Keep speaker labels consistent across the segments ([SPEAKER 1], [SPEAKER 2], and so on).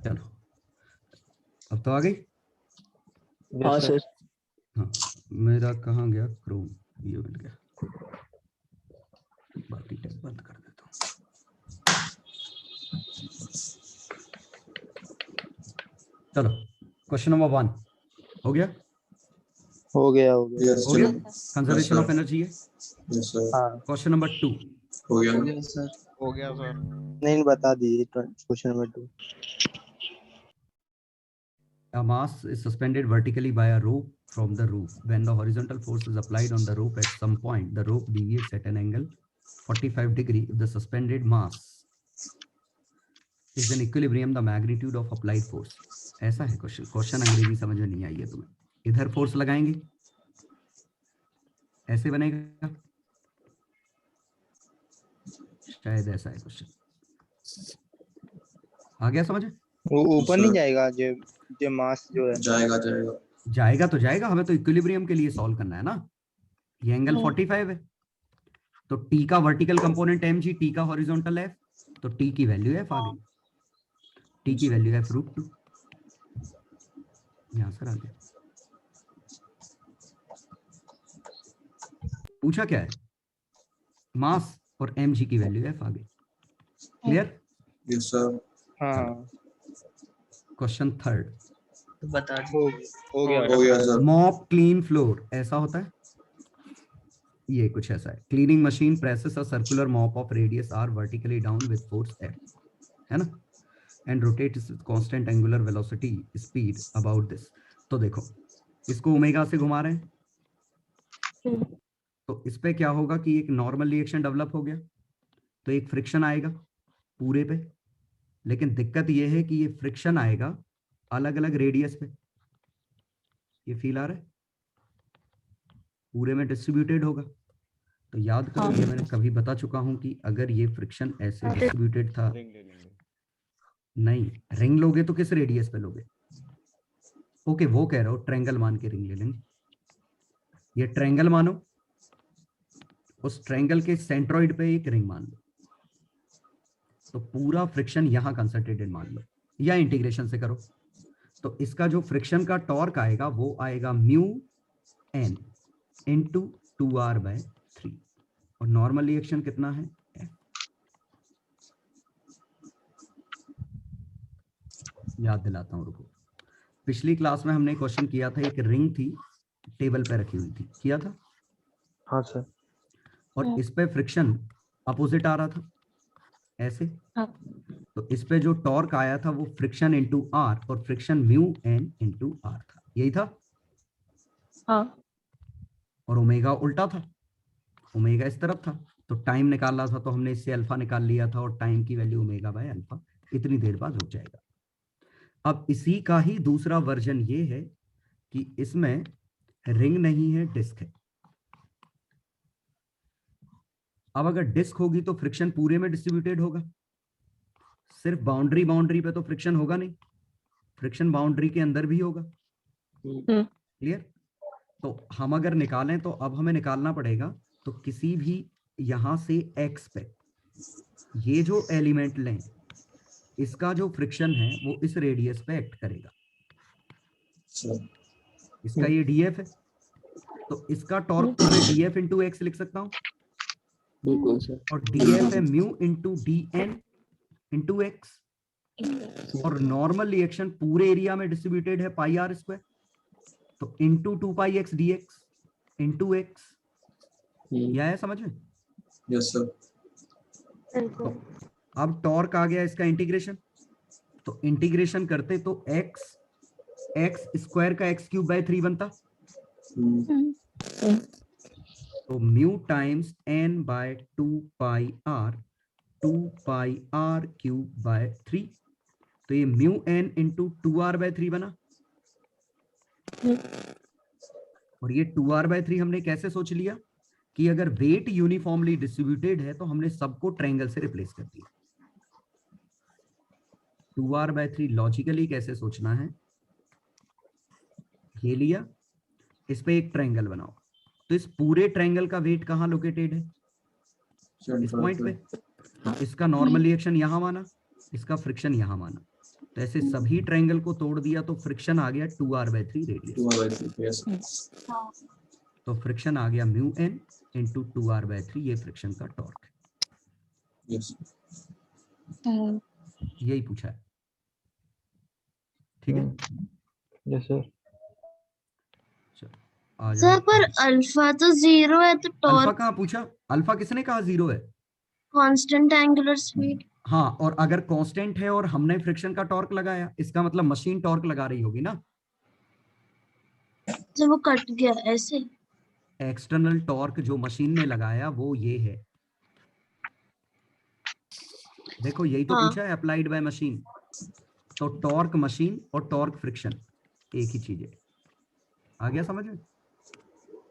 [SPEAKER 1] चलो अब तो आ गई।
[SPEAKER 2] हाँ सर।
[SPEAKER 1] हाँ मेरा कहाँ गया क्रोम, ये मिल गया, बाकी टैब बंद कर देता हूँ। चलो क्वेश्चन नंबर 1 हो गया।
[SPEAKER 2] हो गया
[SPEAKER 1] हो गया, कंजर्वेशन ऑफ एनर्जी है।
[SPEAKER 2] हाँ
[SPEAKER 1] क्वेश्चन नंबर 2
[SPEAKER 3] हो गया सर।
[SPEAKER 4] हो गया सर।
[SPEAKER 2] नहीं बता दीजिए question number 2।
[SPEAKER 1] A mass is suspended vertically by a rope from the roof. When the horizontal force is applied on the rope at some point, the rope deviates at an angle 45 degree. If the suspended mass is in equilibrium, the magnitude of applied force. ऐसा है question. Question अंग्रेजी समझ में नहीं आई है तुम्हें। इधर force लगाएंगे, ऐसे बनेगा, शायद ऐसा है क्वेश्चन। आ गया समझ?
[SPEAKER 2] वो ऊपर नहीं जाएगा जो मास जो है?
[SPEAKER 3] जाएगा
[SPEAKER 1] जाएगा तो जाएगा, हमें तो इक्विलिब्रियम के लिए सॉल्व करना है ना। ये एंगल 45 है, तो टी का वर्टिकल कंपोनेंट mg, टी का हॉरिजॉन्टल f, तो टी की वैल्यू f आ गई। टी की वैल्यू f√2, यहां से आ गया। पूछा क्या है? मास और mg की वैल्यू f आ गई। क्लियर?
[SPEAKER 3] Yes sir.
[SPEAKER 2] हाँ
[SPEAKER 1] क्वेश्चन 3
[SPEAKER 3] बता
[SPEAKER 2] हो
[SPEAKER 3] गया सर।
[SPEAKER 1] मॉप क्लीन फ्लोर ऐसा होता है, ये कुछ ऐसा है। Cleaning machine presses a circular mop of radius r vertically down with force f, है ना, and rotates with constant angular velocity speed about this. तो देखो इसको ओमेगा से घुमा रहे हैं, तो इस पे क्या होगा कि एक नॉर्मल रिएक्शन डेवलप हो गया, तो एक फ्रिक्शन आएगा पूरे पे। लेकिन दिक्कत ये है कि ये फ्रिक्शन आएगा अलग अलग रेडियस पे। ये फील आ रहा है? पूरे में डिस्ट्रीब्यूटेड होगा। तो याद करो, ये मैंने कभी बता चुका हूं कि अगर ये फ्रिक्शन ऐसे डिस्ट्रीब्यूटेड था,
[SPEAKER 4] रिंग ले लेंगे।
[SPEAKER 1] नहीं रिंग लोगे तो किस रेडियस पे लोगे? ओके वो कह रहा हो ट्रायंगल मान के रिंग ले लेंगे। ये ट्रायंगल मानो, उस ट्रायंगल के सेंट्रॉइड पे एक रिंग मान लो, तो पूरा फ्रिक्शन यहां कंसंट्रेटेड मान लो, या इंटीग्रेशन से करो। तो इसका जो फ्रिक्शन का टॉर्क आएगा वो आएगा म्यू एन इंटू 2r/3, और नॉर्मल रिएक्शन कितना है? F। याद दिलाता हूं, रुको। पिछली क्लास में हमने क्वेश्चन किया था, एक रिंग थी टेबल पे रखी हुई थी, किया था।
[SPEAKER 2] हाँ सर।
[SPEAKER 1] और इस पे फ्रिक्शन अपोजिट आ रहा था ऐसे। तो इस पे जो टॉर्क आया था वो फ्रिक्शन इंटू आर, और friction mu N into r था, यही था।
[SPEAKER 5] हाँ।
[SPEAKER 1] और ओमेगा उल्टा था, ओमेगा इस तरफ था, तो टाइम निकालना था तो हमने इससे अल्फा निकाल लिया था, और टाइम की वैल्यू ओमेगा बाय अल्फा इतनी देर बाद रुक जाएगा। अब इसी का ही दूसरा वर्जन ये है कि इसमें रिंग नहीं है, डिस्क है। अब अगर डिस्क होगी तो फ्रिक्शन पूरे में डिस्ट्रीब्यूटेड होगा, सिर्फ बाउंड्री पे तो फ्रिक्शन होगा नहीं, फ्रिक्शन बाउंड्री के अंदर भी होगा। क्लियर? तो हम अगर निकालें तो अब हमें निकालना पड़ेगा, तो किसी भी यहां से एक्स पे ये जो एलिमेंट लें, इसका जो फ्रिक्शन है वो इस रेडियस पे एक्ट करेगा। इसका ये डीएफ है, तो इसका टॉर्क को मैं डीएफ इंटू एक्स लिख सकता हूं,
[SPEAKER 2] बिल्कुल सर।
[SPEAKER 1] और डीएफ है mu into d N into x, और नॉर्मल रिएक्शन पूरे एरिया में डिस्ट्रीब्यूटेड है पाई आर स्क्वायर, तो into 2πx dx into x. यह है समझ में?
[SPEAKER 3] Yes sir.
[SPEAKER 1] तो अब टॉर्क आ गया इसका इंटीग्रेशन, तो इंटीग्रेशन करते तो एक्स स्क्वायर का x³ बनता, तो mu times n bye 2πr 2πr³/3, तो ये म्यू n इंटू 2r/3 बना। और ये 2r/3 हमने कैसे सोच लिया कि अगर वेट यूनिफॉर्मली डिस्ट्रीब्यूटेड है तो हमने सबको ट्रायंगल से रिप्लेस कर दिया। 2r/3 लॉजिकली कैसे सोचना है, ये लिया, इस पे एक ट्रायंगल बनाओ, तो इस पूरे ट्रायंगल का वेट कहां लोकेटेड है? इस पॉइंट पे। इसका नॉर्मल रिएक्शन यहां माना, इसका फ्रिक्शन यहां माना, तो ऐसे सभी ट्रायंगल को तोड़ दिया तो फ्रिक्शन आ गया 2r/3 radius.
[SPEAKER 3] 2r/3 yes sir.
[SPEAKER 1] तो फ्रिक्शन आ गया म्यू एन इंटू 2r/3, ये फ्रिक्शन का टॉर्क है।
[SPEAKER 3] Yes
[SPEAKER 1] यही पूछा है, ठीक है।
[SPEAKER 4] Yes sir.
[SPEAKER 1] आ
[SPEAKER 6] सर
[SPEAKER 1] जाओ।
[SPEAKER 6] पर अल्फा तो 0 है तो
[SPEAKER 1] अल्फा
[SPEAKER 6] टॉर्क
[SPEAKER 1] कहाँ पूछा? अल्फा किसने कहा 0 है?
[SPEAKER 6] Constant angular speed.
[SPEAKER 1] हाँ, और अगर कांस्टेंट है और हमने फ्रिक्शन का टॉर्क लगाया, इसका मतलब मशीन टॉर्क लगा रही होगी ना।
[SPEAKER 6] तो वो कट गया ऐसे।
[SPEAKER 1] एक्सटर्नल टॉर्क जो मशीन ने लगाया वो ये है, देखो यही तो
[SPEAKER 6] हाँ।
[SPEAKER 1] पूछा है, अप्लाइड बाय मशीन। तो टॉर्क मशीन और टॉर्क फ्रिक्शन एक ही चीज है। आ गया समझ में?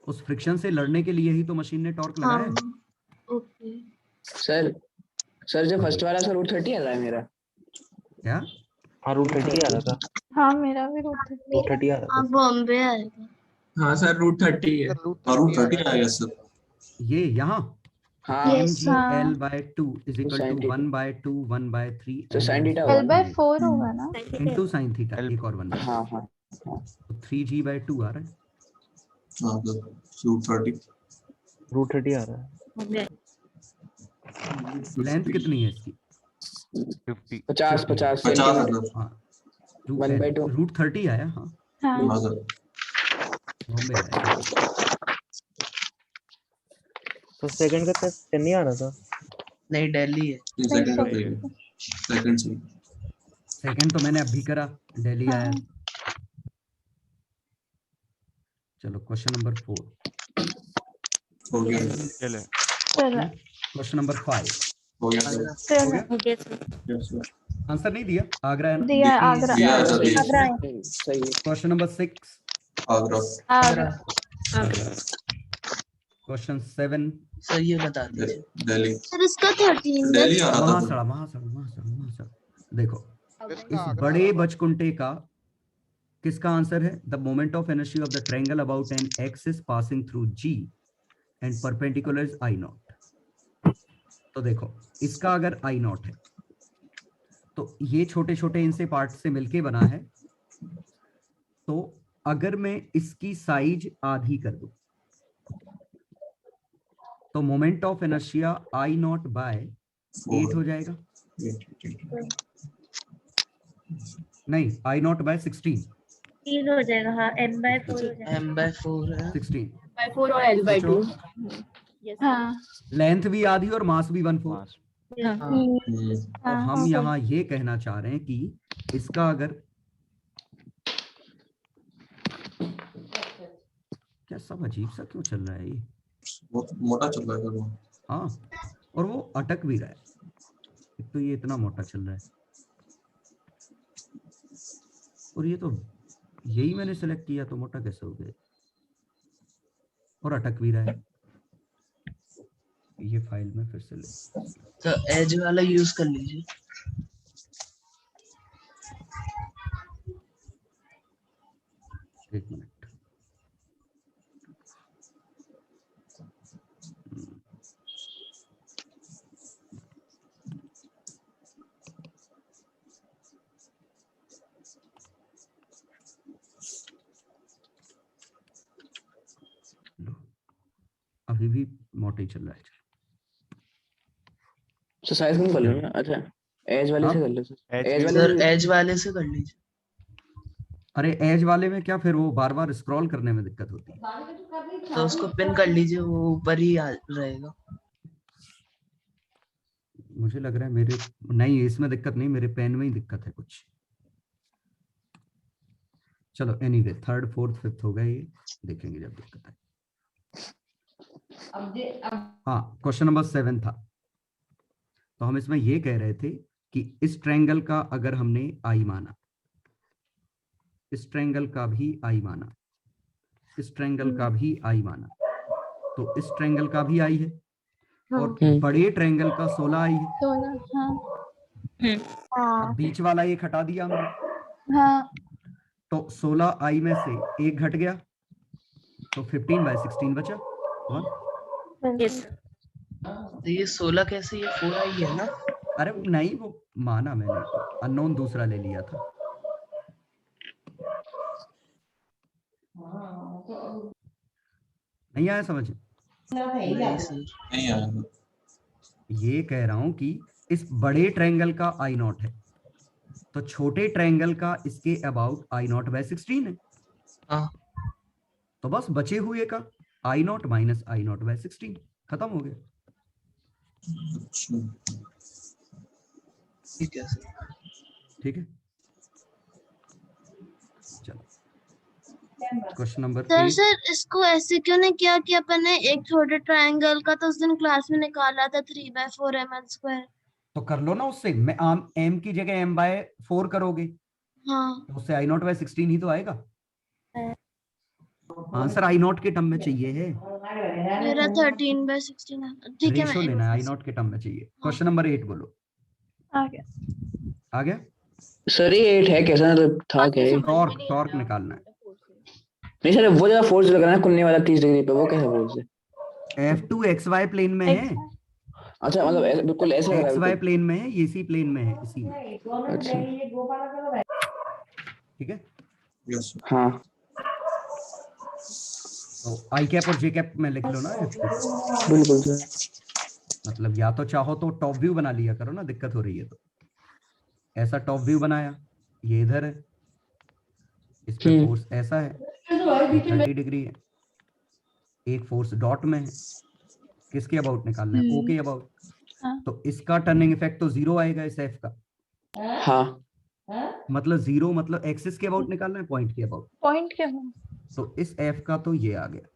[SPEAKER 1] उस फ्रिक्शन से लड़ने के लिए ही तो मशीन ने टॉर्क लगाया है।
[SPEAKER 6] हाँ ओके।
[SPEAKER 7] सर जो फर्स्ट वाला सर रूट 30 आ रहा है मेरा।
[SPEAKER 1] क्या?
[SPEAKER 4] हाँ रूट 30 आ रहा था।
[SPEAKER 5] हाँ मेरा भी रूट
[SPEAKER 4] रूट 30 आ रहा
[SPEAKER 6] अब बॉम्बे आएगा।
[SPEAKER 3] हाँ सर रूट 30 है। हाँ रूट 30 आएगा सर।
[SPEAKER 1] ये यहाँ
[SPEAKER 7] हाँ
[SPEAKER 1] mgl/2 is equal to
[SPEAKER 7] sin theta।
[SPEAKER 1] 1/2 1/3
[SPEAKER 7] तो sin theta
[SPEAKER 5] L by 4 होगा ना?
[SPEAKER 1] इंटू साइन थीटा, एक और 1।
[SPEAKER 7] हाँ हाँ
[SPEAKER 1] तो 3g/2 आ रहा है।
[SPEAKER 3] हाँ सर रूट 30
[SPEAKER 4] रूट 30 आ रहा है।
[SPEAKER 1] लेंथ कितनी है इसकी?
[SPEAKER 7] 50
[SPEAKER 3] 50
[SPEAKER 7] सेंटीमीटर।
[SPEAKER 3] है सर।
[SPEAKER 1] हाँ
[SPEAKER 7] 1/2
[SPEAKER 1] रूट 30 आया। हाँ
[SPEAKER 5] हाँ
[SPEAKER 3] हाँ सर।
[SPEAKER 1] बॉम्बे आया।
[SPEAKER 4] तो सेकंड का टेस्ट 10 नहीं आ रहा था।
[SPEAKER 2] नहीं दिल्ली है।
[SPEAKER 3] सेकंड का प्लेन सेकंड से
[SPEAKER 1] सेकंड तो मैंने अभी करा, दिल्ली आया।
[SPEAKER 5] हाँ।
[SPEAKER 1] चलो क्वेश्चन नंबर 4।
[SPEAKER 3] हो गया
[SPEAKER 5] चलो
[SPEAKER 1] क्वेश्चन नंबर 5
[SPEAKER 3] हो गया सर।
[SPEAKER 1] हो
[SPEAKER 5] चलो
[SPEAKER 1] गया।
[SPEAKER 3] Yes sir.
[SPEAKER 1] आंसर नहीं दिया? आगरा है ना।
[SPEAKER 5] दिया आगरा।
[SPEAKER 3] दिया है सर, दिया।
[SPEAKER 5] आगरा है।
[SPEAKER 7] सही है।
[SPEAKER 1] Question number 6।
[SPEAKER 3] Agra
[SPEAKER 5] Agra.
[SPEAKER 1] Question 7।
[SPEAKER 2] Sir ये बता दीजिए।
[SPEAKER 3] दिल्ली
[SPEAKER 6] सर इसका 13
[SPEAKER 3] दिल्ली आ रहा
[SPEAKER 1] वहां
[SPEAKER 3] था
[SPEAKER 1] सड़ा वहां सड़ा वहां सड़ा वहां सड़ा। देखो इस बड़े बचकुंटे का किसका आंसर है? The moment of inertia of the triangle about an axis passing through G and perpendicular is I naught. तो देखो इसका अगर I नॉट है तो ये छोटे छोटे इनसे पार्ट से मिलके बना है। तो अगर मैं इसकी साइज आधी कर दूं तो moment of inertia I naught by 8 हो जाएगा। नहीं, I नॉट बाय 16
[SPEAKER 6] हो जाएगा। हाँ m/4 हो जाएगा।
[SPEAKER 2] m/4 है।
[SPEAKER 1] 16
[SPEAKER 5] 4 और L by 2। हाँ
[SPEAKER 1] लेंथ भी आधी और मास भी 1/4।
[SPEAKER 2] हाँ।
[SPEAKER 1] तो हम यहाँ ये कहना चाह रहे हैं कि इसका अगर क्या सब अजीब सा क्यों चल रहा है ये?
[SPEAKER 3] बहुत मोटा चल रहा है सर वो।
[SPEAKER 1] हाँ, और वो अटक भी रहा है। एक तो ये इतना मोटा चल रहा है और ये तो यही मैंने सेलेक्ट किया तो मोटा कैसे हो गया और अटक भी रहा है। ये फाइल में फिर से ले।
[SPEAKER 2] तो एज वाला यूज कर लीजिए।
[SPEAKER 1] एक मिनट। अभी भी मोटा ही चल रहा है।
[SPEAKER 7] तो साइज कम कर लो ना। अच्छा एज वाले
[SPEAKER 1] हाँ?
[SPEAKER 7] से कर लो सर। एज
[SPEAKER 2] सर
[SPEAKER 7] वाले
[SPEAKER 2] एज वाले से कर लीजिए।
[SPEAKER 1] अरे एज वाले में क्या, फिर वो बार बार स्क्रॉल करने में दिक्कत होती है।
[SPEAKER 2] तो उसको पिन कर लीजिए, वो ऊपर ही रहेगा।
[SPEAKER 1] मुझे लग रहा है मेरे नहीं, इसमें दिक्कत नहीं, मेरे पेन में ही दिक्कत है कुछ। चलो एनीवे, 3rd 4th 5th हो गए, ये देखेंगे जब दिक्कत है। हाँ क्वेश्चन नंबर 7 था। तो हम इसमें ये कह रहे थे कि इस ट्रायंगल का अगर हमने I माना, इस ट्रायंगल का भी I माना, इस ट्रायंगल का भी I माना, तो इस ट्रायंगल का भी I है और बड़े ट्रायंगल का 16I है।
[SPEAKER 5] 16। हाँ
[SPEAKER 1] अब बीच वाला एक हटा दिया हमने,
[SPEAKER 5] हाँ
[SPEAKER 1] तो 16I में से एक घट गया तो 15/16 बचा 1।
[SPEAKER 2] तो ये 16 कैसे, ये 4i है ना?
[SPEAKER 1] अरे नहीं, वो माना मैंने, अननोन दूसरा ले लिया था। नहीं आया समझ?
[SPEAKER 7] नहीं सर।
[SPEAKER 3] नहीं आया।
[SPEAKER 1] ये कह रहा हूं कि इस बड़े ट्रायंगल का आई नॉट है, तो छोटे ट्रायंगल का इसके अबाउट आई नॉट बाय 16 है।
[SPEAKER 7] हाँ।
[SPEAKER 1] तो बस बचे हुए का I naught minus I naught by 16, खत्म हो गया।
[SPEAKER 3] अच्छा
[SPEAKER 7] ठीक है सर।
[SPEAKER 1] ठीक है, चलो क्वेश्चन नंबर
[SPEAKER 6] सर
[SPEAKER 1] 8।
[SPEAKER 6] सर इसको ऐसे क्यों नहीं किया कि अपन ने एक छोटे ट्रायंगल का तो उस दिन क्लास में निकाला था 3/4 ml²।
[SPEAKER 1] तो कर लो ना उससे, मैं m की जगह m/4 करोगे
[SPEAKER 6] हाँ
[SPEAKER 1] तो उससे आई नॉट बाय 16 ही तो आएगा। आंसर आई नॉट के टर्म में चाहिए है,
[SPEAKER 6] मेरा 13/16 है। ठीक है
[SPEAKER 1] रेशो
[SPEAKER 6] मैं
[SPEAKER 1] लेना है, आई नॉट के टर्म में चाहिए। क्वेश्चन नंबर 8 बोलो।
[SPEAKER 5] आ गया।
[SPEAKER 1] आ गया?
[SPEAKER 7] सर ये 8 है कैसा, मतलब था क्या ये?
[SPEAKER 1] टॉर्क, टॉर्क निकालना है।
[SPEAKER 7] नहीं सर, वो जरा फोर्स लग रहा है ना कुन्ने वाला 30 डिग्री पे, वो कैसे फोर्स है?
[SPEAKER 1] F2 XY प्लेन में है,
[SPEAKER 7] अच्छा मतलब बिल्कुल ऐसे लग रहा है
[SPEAKER 1] XY
[SPEAKER 7] बिल्कुल।
[SPEAKER 1] प्लेन में है, ये सी प्लेन में है, इसी में।
[SPEAKER 7] अच्छा
[SPEAKER 1] ठीक है,
[SPEAKER 3] यस
[SPEAKER 7] हाँ।
[SPEAKER 1] तो आई कैप और जे कैप में लिख लो ना F2।
[SPEAKER 7] बिल्कुल सर।
[SPEAKER 1] मतलब या तो चाहो तो टॉप व्यू बना लिया करो ना, दिक्कत हो रही है तो। ऐसा टॉप व्यू बनाया, ये इधर है, इस पे फोर्स ऐसा है, 30 डिग्री है, एक फोर्स डॉट में है, किसके अबाउट निकालना है? ओ के अबाउट।
[SPEAKER 5] हाँ।
[SPEAKER 1] तो इसका टर्निंग इफेक्ट तो 0 आएगा इस एफ का,
[SPEAKER 7] हाँ
[SPEAKER 1] मतलब 0 मतलब एक्सिस के अबाउट निकालना है, पॉइंट के अबाउट।
[SPEAKER 5] पॉइंट क्या हो?
[SPEAKER 1] तो इस एफ का तो ये आ गया।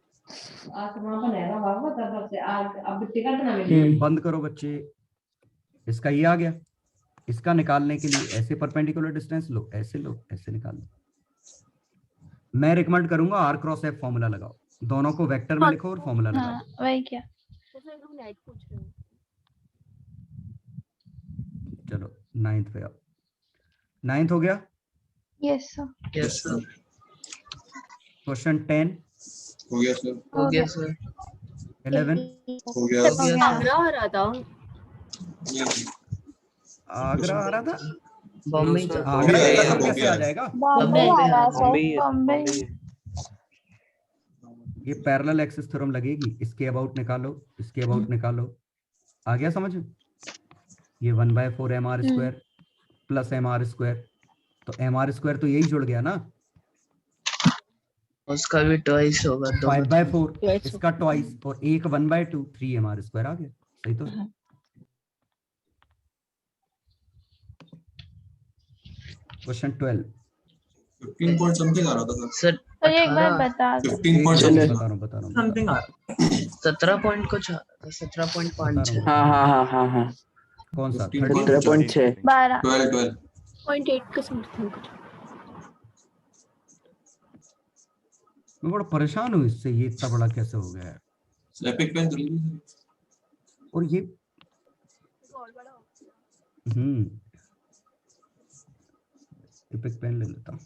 [SPEAKER 1] बंद करो बच्चे, इसका ये आ गया। इसका निकालने के लिए ऐसे परपेंडिकुलर डिस्टेंस लो, ऐसे लो, ऐसे निकाल लो। मैं रिकमेंड करूंगा आर क्रॉस एफ फॉर्मूला लगाओ, दोनों को वेक्टर में लिखो और फॉर्मूला लगा
[SPEAKER 5] हाँ
[SPEAKER 1] दो।
[SPEAKER 5] वही क्या।
[SPEAKER 1] चलो 9th पे आओ। 9th हो गया।
[SPEAKER 5] Yes sir.
[SPEAKER 3] Yes sir.
[SPEAKER 1] Question 10
[SPEAKER 3] हो गया सर।
[SPEAKER 7] हो गया सर।
[SPEAKER 1] 11
[SPEAKER 3] हो गया।
[SPEAKER 5] आगरा आ रहा था।
[SPEAKER 1] आगरा आ रहा था।
[SPEAKER 7] बॉम्बे
[SPEAKER 1] आगरा
[SPEAKER 3] है,
[SPEAKER 1] इतना
[SPEAKER 3] हो
[SPEAKER 1] कैसे
[SPEAKER 3] गया
[SPEAKER 1] आ
[SPEAKER 3] है।
[SPEAKER 1] जाएगा?
[SPEAKER 5] बॉम्बे आ रहा सर,
[SPEAKER 4] बॉम्बे
[SPEAKER 5] बॉम्बे।
[SPEAKER 1] ये पैरेलल एक्सिस थ्योरम लगेगी, इसके अबाउट निकालो, इसके अबाउट निकालो। आ गया समझ? ये 1/4 mr² प्लस mr², तो mr² तो यही जुड़ गया ना,
[SPEAKER 7] उसका भी ट्वाइस होगा।
[SPEAKER 1] 5/4 इसका ट्वाइस, और एक 1/2 3 mr² आ गया। सही तो है। क्वेश्चन 12
[SPEAKER 3] 15 पॉइंट समथिंग आ रहा था सर।
[SPEAKER 7] सर
[SPEAKER 5] तो ये एक बार बता दो।
[SPEAKER 3] 15 पॉइंट
[SPEAKER 1] बता
[SPEAKER 3] समथिंग
[SPEAKER 1] रहा हूँ, बता रहा हूँ, बता रहा हूँ।
[SPEAKER 7] 17 पॉइंट कुछ आ रहा था, 17.5।
[SPEAKER 1] बता
[SPEAKER 7] हाँ
[SPEAKER 1] रहा हूँ।
[SPEAKER 7] हाँ हाँ हाँ हाँ।
[SPEAKER 1] कौन सा?
[SPEAKER 7] 17.6।
[SPEAKER 5] 12
[SPEAKER 3] 12
[SPEAKER 5] 0.8 का समथिंग कुछ।
[SPEAKER 1] मैं बड़ा परेशान हूँ इससे, ये इतना बड़ा कैसे हो गया है?
[SPEAKER 3] एपिक पेन कर लीजिए।
[SPEAKER 1] और ये एपिक पेन ले लेता हूँ।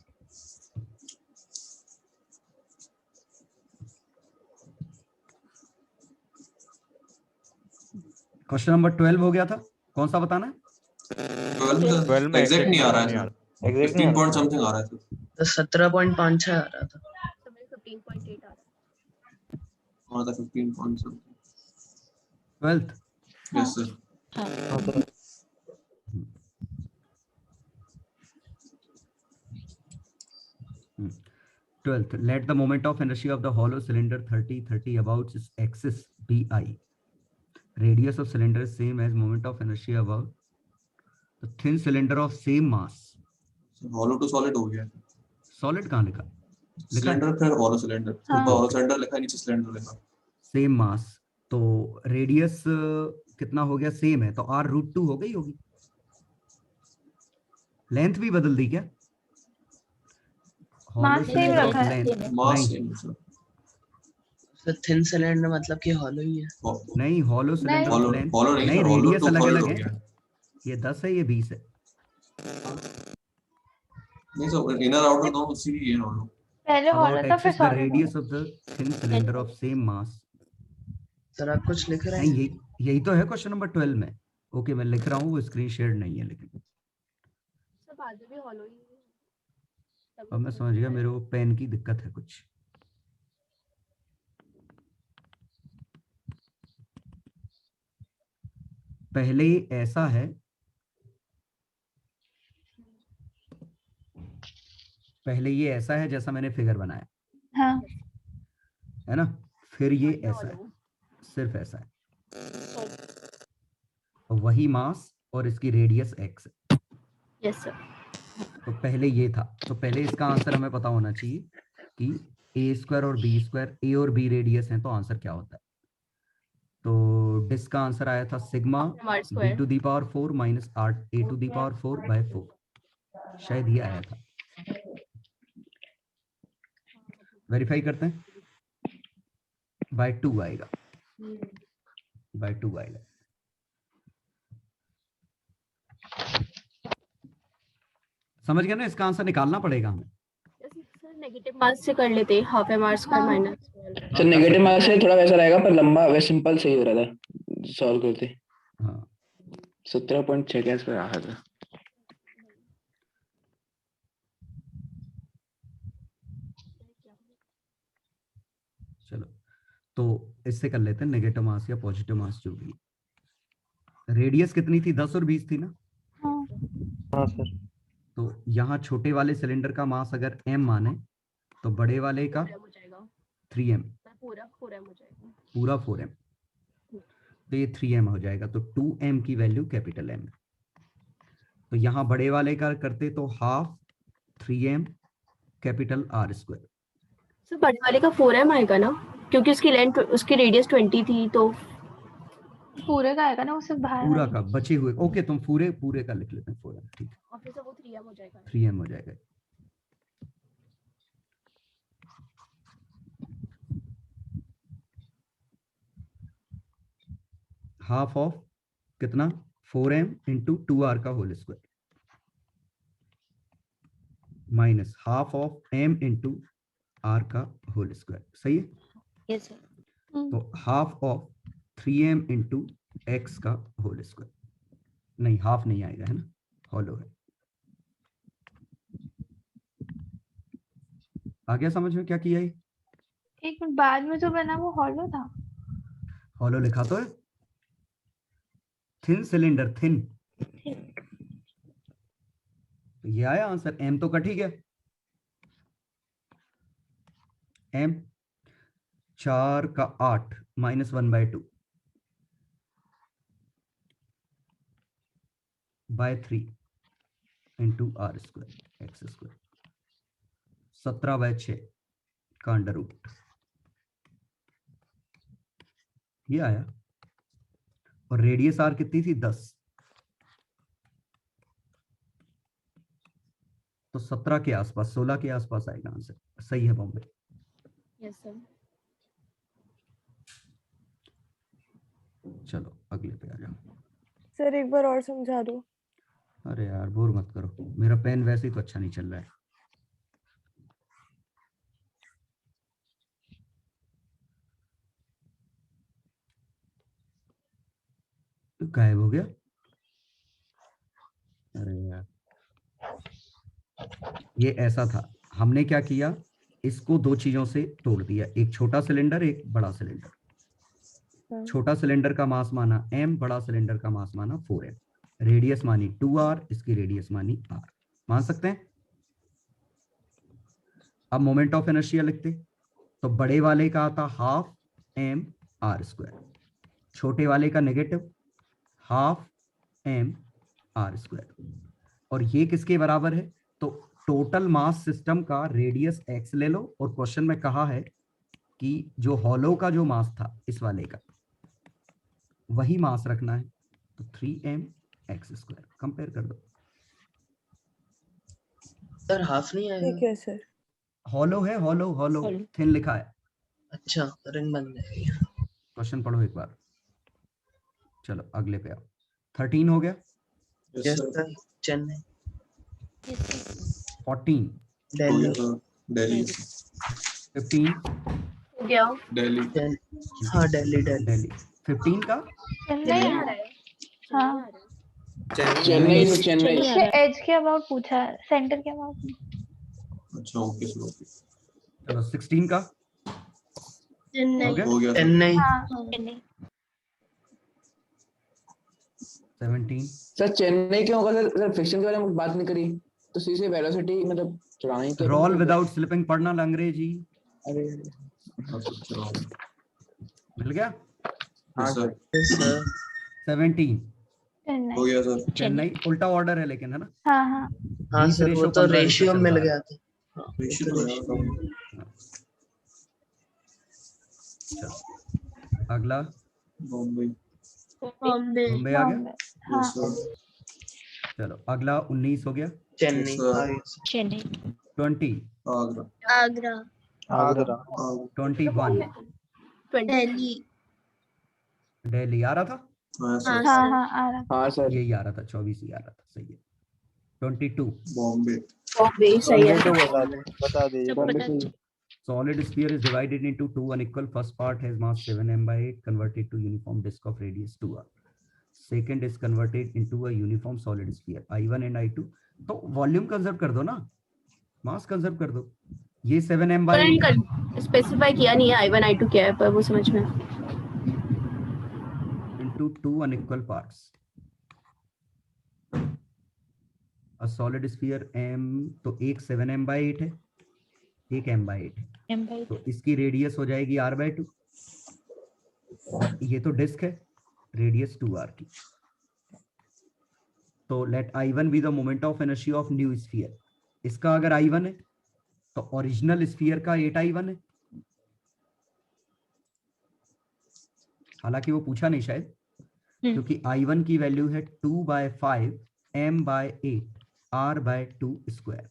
[SPEAKER 1] क्वेश्चन नंबर 12 हो गया था, कौन सा बताना है?
[SPEAKER 3] 12 में एग्जैक्ट नहीं आ रहा है सर। 15 पॉइंट समथिंग आ रहा है सर।
[SPEAKER 7] तो 17.56 आ रहा था।
[SPEAKER 5] 15.8 आ रहा
[SPEAKER 3] हाँ था 15 point something.
[SPEAKER 1] 12th
[SPEAKER 3] yes sir.
[SPEAKER 1] Hmm. 12th, let the moment of inertia of the hollow cylinder 30 about its axis bi. Radius of cylinder is same as moment of inertia about the thin cylinder of same mass.
[SPEAKER 3] Hollow to solid हो गया।
[SPEAKER 1] Solid कहाँ लिखा?
[SPEAKER 3] Cylinder फिर hollow cylinder, ऊपर hollow cylinder लिखा है, नीचे cylinder लिखा।
[SPEAKER 1] सेम मास, तो रेडियस कितना हो गया? सेम है, तो r√2 हो गई होगी। लेंथ भी बदल दी क्या?
[SPEAKER 5] मास सेम रखा है।
[SPEAKER 3] Mass same sir.
[SPEAKER 7] Sir thin cylinder मतलब कि हॉलो ही है।
[SPEAKER 1] नहीं, hollow cylinder
[SPEAKER 3] hollow
[SPEAKER 1] length
[SPEAKER 3] hollow नहीं
[SPEAKER 1] नहीं,
[SPEAKER 3] सर, हॉलो
[SPEAKER 1] रेडियस
[SPEAKER 3] टू
[SPEAKER 1] अलग
[SPEAKER 3] सॉलिड
[SPEAKER 1] अलग
[SPEAKER 3] हो
[SPEAKER 1] है।
[SPEAKER 3] गया।
[SPEAKER 1] ये 10 है, ये 20 है।
[SPEAKER 3] नहीं सर, इनर आउटर दोनों उसी की है हॉलो।
[SPEAKER 5] पहले
[SPEAKER 1] About
[SPEAKER 5] हॉलो था फिर
[SPEAKER 1] axis the
[SPEAKER 5] solid.
[SPEAKER 1] radius of the thin cylinder of same mass.
[SPEAKER 7] Sir आप कुछ लिख रहे
[SPEAKER 1] नहीं,
[SPEAKER 7] हैं?
[SPEAKER 1] यही तो है क्वेश्चन नंबर 12 में। ओके मैं लिख रहा हूँ, वो स्क्रीन शेयर नहीं है लेकिन।
[SPEAKER 5] सब बाजू भी हॉलो ही है।
[SPEAKER 1] अब मैं समझ गया, मेरे को पेन की दिक्कत है कुछ। पहले ऐसा है, पहले ये ऐसा है जैसा मैंने फिगर बनाया
[SPEAKER 5] हाँ
[SPEAKER 1] है ना, फिर ये ऐसा है, सिर्फ ऐसा है, और वही मास और इसकी रेडियस x है।
[SPEAKER 5] Yes sir.
[SPEAKER 1] तो पहले ये था, तो पहले इसका आंसर हमें पता होना चाहिए कि a स्क्वायर और b स्क्वायर, a और b रेडियस है, तो आंसर क्या होता है। तो डिस्क का आंसर आया था sigma b to the power 4 minus r a to the power 4 by 4, शायद ये आया था। वेरीफाई करते हैं, बाय 2 आएगा, बाय 2 आएगा। समझ गया ना, इसका आंसर निकालना पड़ेगा हमें।
[SPEAKER 5] सर नेगेटिव मार्क्स से कर लेते, half M R square minus.
[SPEAKER 7] Sir negative marks से थोड़ा वैसा रहेगा, पर लंबा वैसे सिंपल सही हो रहा था सॉल्व करते।
[SPEAKER 1] हाँ
[SPEAKER 7] 17.6 के आसपास आ था।
[SPEAKER 1] चलो तो इससे कर लेते हैं, नेगेटिव मास या पॉजिटिव मास जो भी। रेडियस कितनी थी, 10 और 20 थी ना।
[SPEAKER 4] हाँ सर।
[SPEAKER 1] तो यहाँ छोटे वाले सिलेंडर का मास अगर m माने, तो बड़े वाले का 3m,
[SPEAKER 5] पूरा 4m हो जाएगा।
[SPEAKER 1] पूरा 4m, तो ये 3m हो जाएगा। तो 2m की वैल्यू कैपिटल M है। तो यहाँ बड़े वाले का करते तो half 3m capital R square.
[SPEAKER 5] Sir बड़े वाले का 4m आएगा ना, क्योंकि उसकी लेंथ, उसकी रेडियस 20 थी, तो पूरे का आएगा ना, उससे बाहर
[SPEAKER 1] पूरा का बचे हुए, ओके तुम पूरे का लिख लेते हैं 4m, ठीक है,
[SPEAKER 5] और फिर से वो 3m हो जाएगा।
[SPEAKER 1] 3m हो जाएगा। हाफ ऑफ कितना, 4m इंटू 2r का whole square minus half of m into r का होल स्क्वायर। सही है।
[SPEAKER 5] Yes sir.
[SPEAKER 1] तो half of 3m into x का होल स्क्वायर, नहीं हाफ नहीं आएगा है ना, हॉलो है। आ गया समझ में क्या किया है।
[SPEAKER 5] एक मिनट, बाद में जो बना वो हॉलो था।
[SPEAKER 1] हॉलो लिखा तो है, थिन सिलेंडर, थिन। तो ये आया आंसर, m तो कट ही गया, m 4 का 8 minus 1/2 by 3 into r square x square, 17/6 का अंडर रूट, ये आया। और रेडियस आर कितनी थी, 10, तो 17 के आसपास, 16 के आसपास आएगा आंसर। सही है बॉम्बे।
[SPEAKER 5] Yes sir.
[SPEAKER 1] चलो अगले पे आ जाओ।
[SPEAKER 8] सर एक बार और समझा दो।
[SPEAKER 1] अरे यार बोर मत करो, मेरा पेन वैसे ही तो अच्छा नहीं चल रहा है। तो गायब हो गया। अरे यार ये ऐसा था, हमने क्या किया, इसको दो चीजों से तोड़ दिया, एक छोटा सिलेंडर एक बड़ा सिलेंडर। छोटा सिलेंडर का मास माना m, बड़ा सिलेंडर का मास माना 4m, रेडियस मानी 2r, इसकी रेडियस मानी r। मान सकते हैं। अब मोमेंट ऑफ इनर्शिया लिखते, तो बड़े वाले का आता हाफ m r स्क्वायर, छोटे वाले का negative half m r square. और ये किसके बराबर है, तो टोटल मास सिस्टम का रेडियस x ले लो, और क्वेश्चन में कहा है कि जो हॉलो का जो मास था इस वाले का, वही मास रखना है, तो 3m x स्क्वायर। कंपेयर कर दो।
[SPEAKER 9] सर हाफ नहीं आएगा।
[SPEAKER 8] ठीक है सर।
[SPEAKER 1] हॉलो है, हॉलो हॉलो थिन लिखा है।
[SPEAKER 9] अच्छा रिंग बन जाएगी।
[SPEAKER 1] क्वेश्चन पढ़ो एक बार। चलो अगले पे आओ। 13 हो गया।
[SPEAKER 9] Yes sir. चेन्नई।
[SPEAKER 1] 14
[SPEAKER 3] दिल्ली
[SPEAKER 1] 15
[SPEAKER 5] हो गया।
[SPEAKER 3] दिल्ली
[SPEAKER 9] हाँ दिल्ली दिल्ली।
[SPEAKER 1] दिल्ली 15 का
[SPEAKER 5] चेन्नई आ रहा है। हाँ
[SPEAKER 7] चेन्नई से चेन्नई
[SPEAKER 5] इसके एज के अबाउट पूछा है, सेंटर के अबाउट नहीं।
[SPEAKER 3] अच्छा ओके सर ओके
[SPEAKER 1] चलो 16 का
[SPEAKER 6] चेन्नई
[SPEAKER 1] गया?
[SPEAKER 3] हो गया सर।
[SPEAKER 9] चेन्नई
[SPEAKER 5] हाँ
[SPEAKER 1] 17
[SPEAKER 7] सर चेन्नई क्यों होगा सर? सर फिक्शन के बारे में बात नहीं करी तो सी से वेलोसिटी मतलब चढ़ाना ही तो
[SPEAKER 1] रोल विदाउट स्लिपिंग पढ़ना अंग्रेजी।
[SPEAKER 7] अरे
[SPEAKER 3] अच्छा
[SPEAKER 1] मिल गया?
[SPEAKER 3] यस सर
[SPEAKER 1] 17
[SPEAKER 3] हो गया सर।
[SPEAKER 1] चेन्नई उल्टा ऑर्डर है लेकिन, है ना?
[SPEAKER 5] हाँ हाँ
[SPEAKER 9] हाँ
[SPEAKER 1] बीस
[SPEAKER 9] सर वो
[SPEAKER 1] रेशो
[SPEAKER 9] तो
[SPEAKER 1] 15
[SPEAKER 9] रेशियो
[SPEAKER 1] चल
[SPEAKER 9] मिल
[SPEAKER 1] रहा है।
[SPEAKER 9] गया था। हाँ,
[SPEAKER 3] रेशियो तो है सर।
[SPEAKER 1] चलो अगला
[SPEAKER 3] बॉम्बे
[SPEAKER 6] बॉम्बे
[SPEAKER 1] बॉम्बे आ गया।
[SPEAKER 5] बॉम्बे हाँ
[SPEAKER 3] यस सर।
[SPEAKER 1] चलो अगला 19 हो गया।
[SPEAKER 9] चेन्नई
[SPEAKER 3] सर।
[SPEAKER 9] हाँ, yes, sir।
[SPEAKER 1] 20
[SPEAKER 3] आगरा
[SPEAKER 6] आगरा
[SPEAKER 2] आगरा
[SPEAKER 1] 21
[SPEAKER 6] दिल्ली
[SPEAKER 1] दिल्ली आ रहा था।
[SPEAKER 3] हाँ
[SPEAKER 6] हाँ
[SPEAKER 3] सर।
[SPEAKER 5] हाँ
[SPEAKER 6] सर
[SPEAKER 5] हाँ आ रहा।
[SPEAKER 7] हाँ सर
[SPEAKER 1] यही आ रहा था, 24 ही आ रहा था, सही है। 22
[SPEAKER 3] बॉम्बे
[SPEAKER 5] बॉम्बे सही है।
[SPEAKER 2] तो बता दीजिए
[SPEAKER 7] बॉम्बे से
[SPEAKER 1] solid sphere is divided into two unequal. First part has mass 7 m by 8 converted to uniform disk of radius 2r. Second is converted into a uniform solid sphere I1 and I2. तो volume conserve कर दो ना, मास conserve कर दो। ये 7 m by 8
[SPEAKER 5] specify किया नहीं है I1 I2 क्या है, पर वो समझ में।
[SPEAKER 1] into two unequal parts. A solid sphere m, तो एक 7 m by 8 है, एक m by 8 है, तो इसकी रेडियस हो जाएगी r by 2। ये तो डिस्क है, रेडियस 2r की। तो let I1 be the moment of inertia of new sphere. इसका अगर I1 है तो ओरिजिनल स्फीयर का 8I1 है। हालांकि वो पूछा नहीं शायद, क्योंकि I1 की वैल्यू है 2/5 m/8 r/2 स्क्वायर,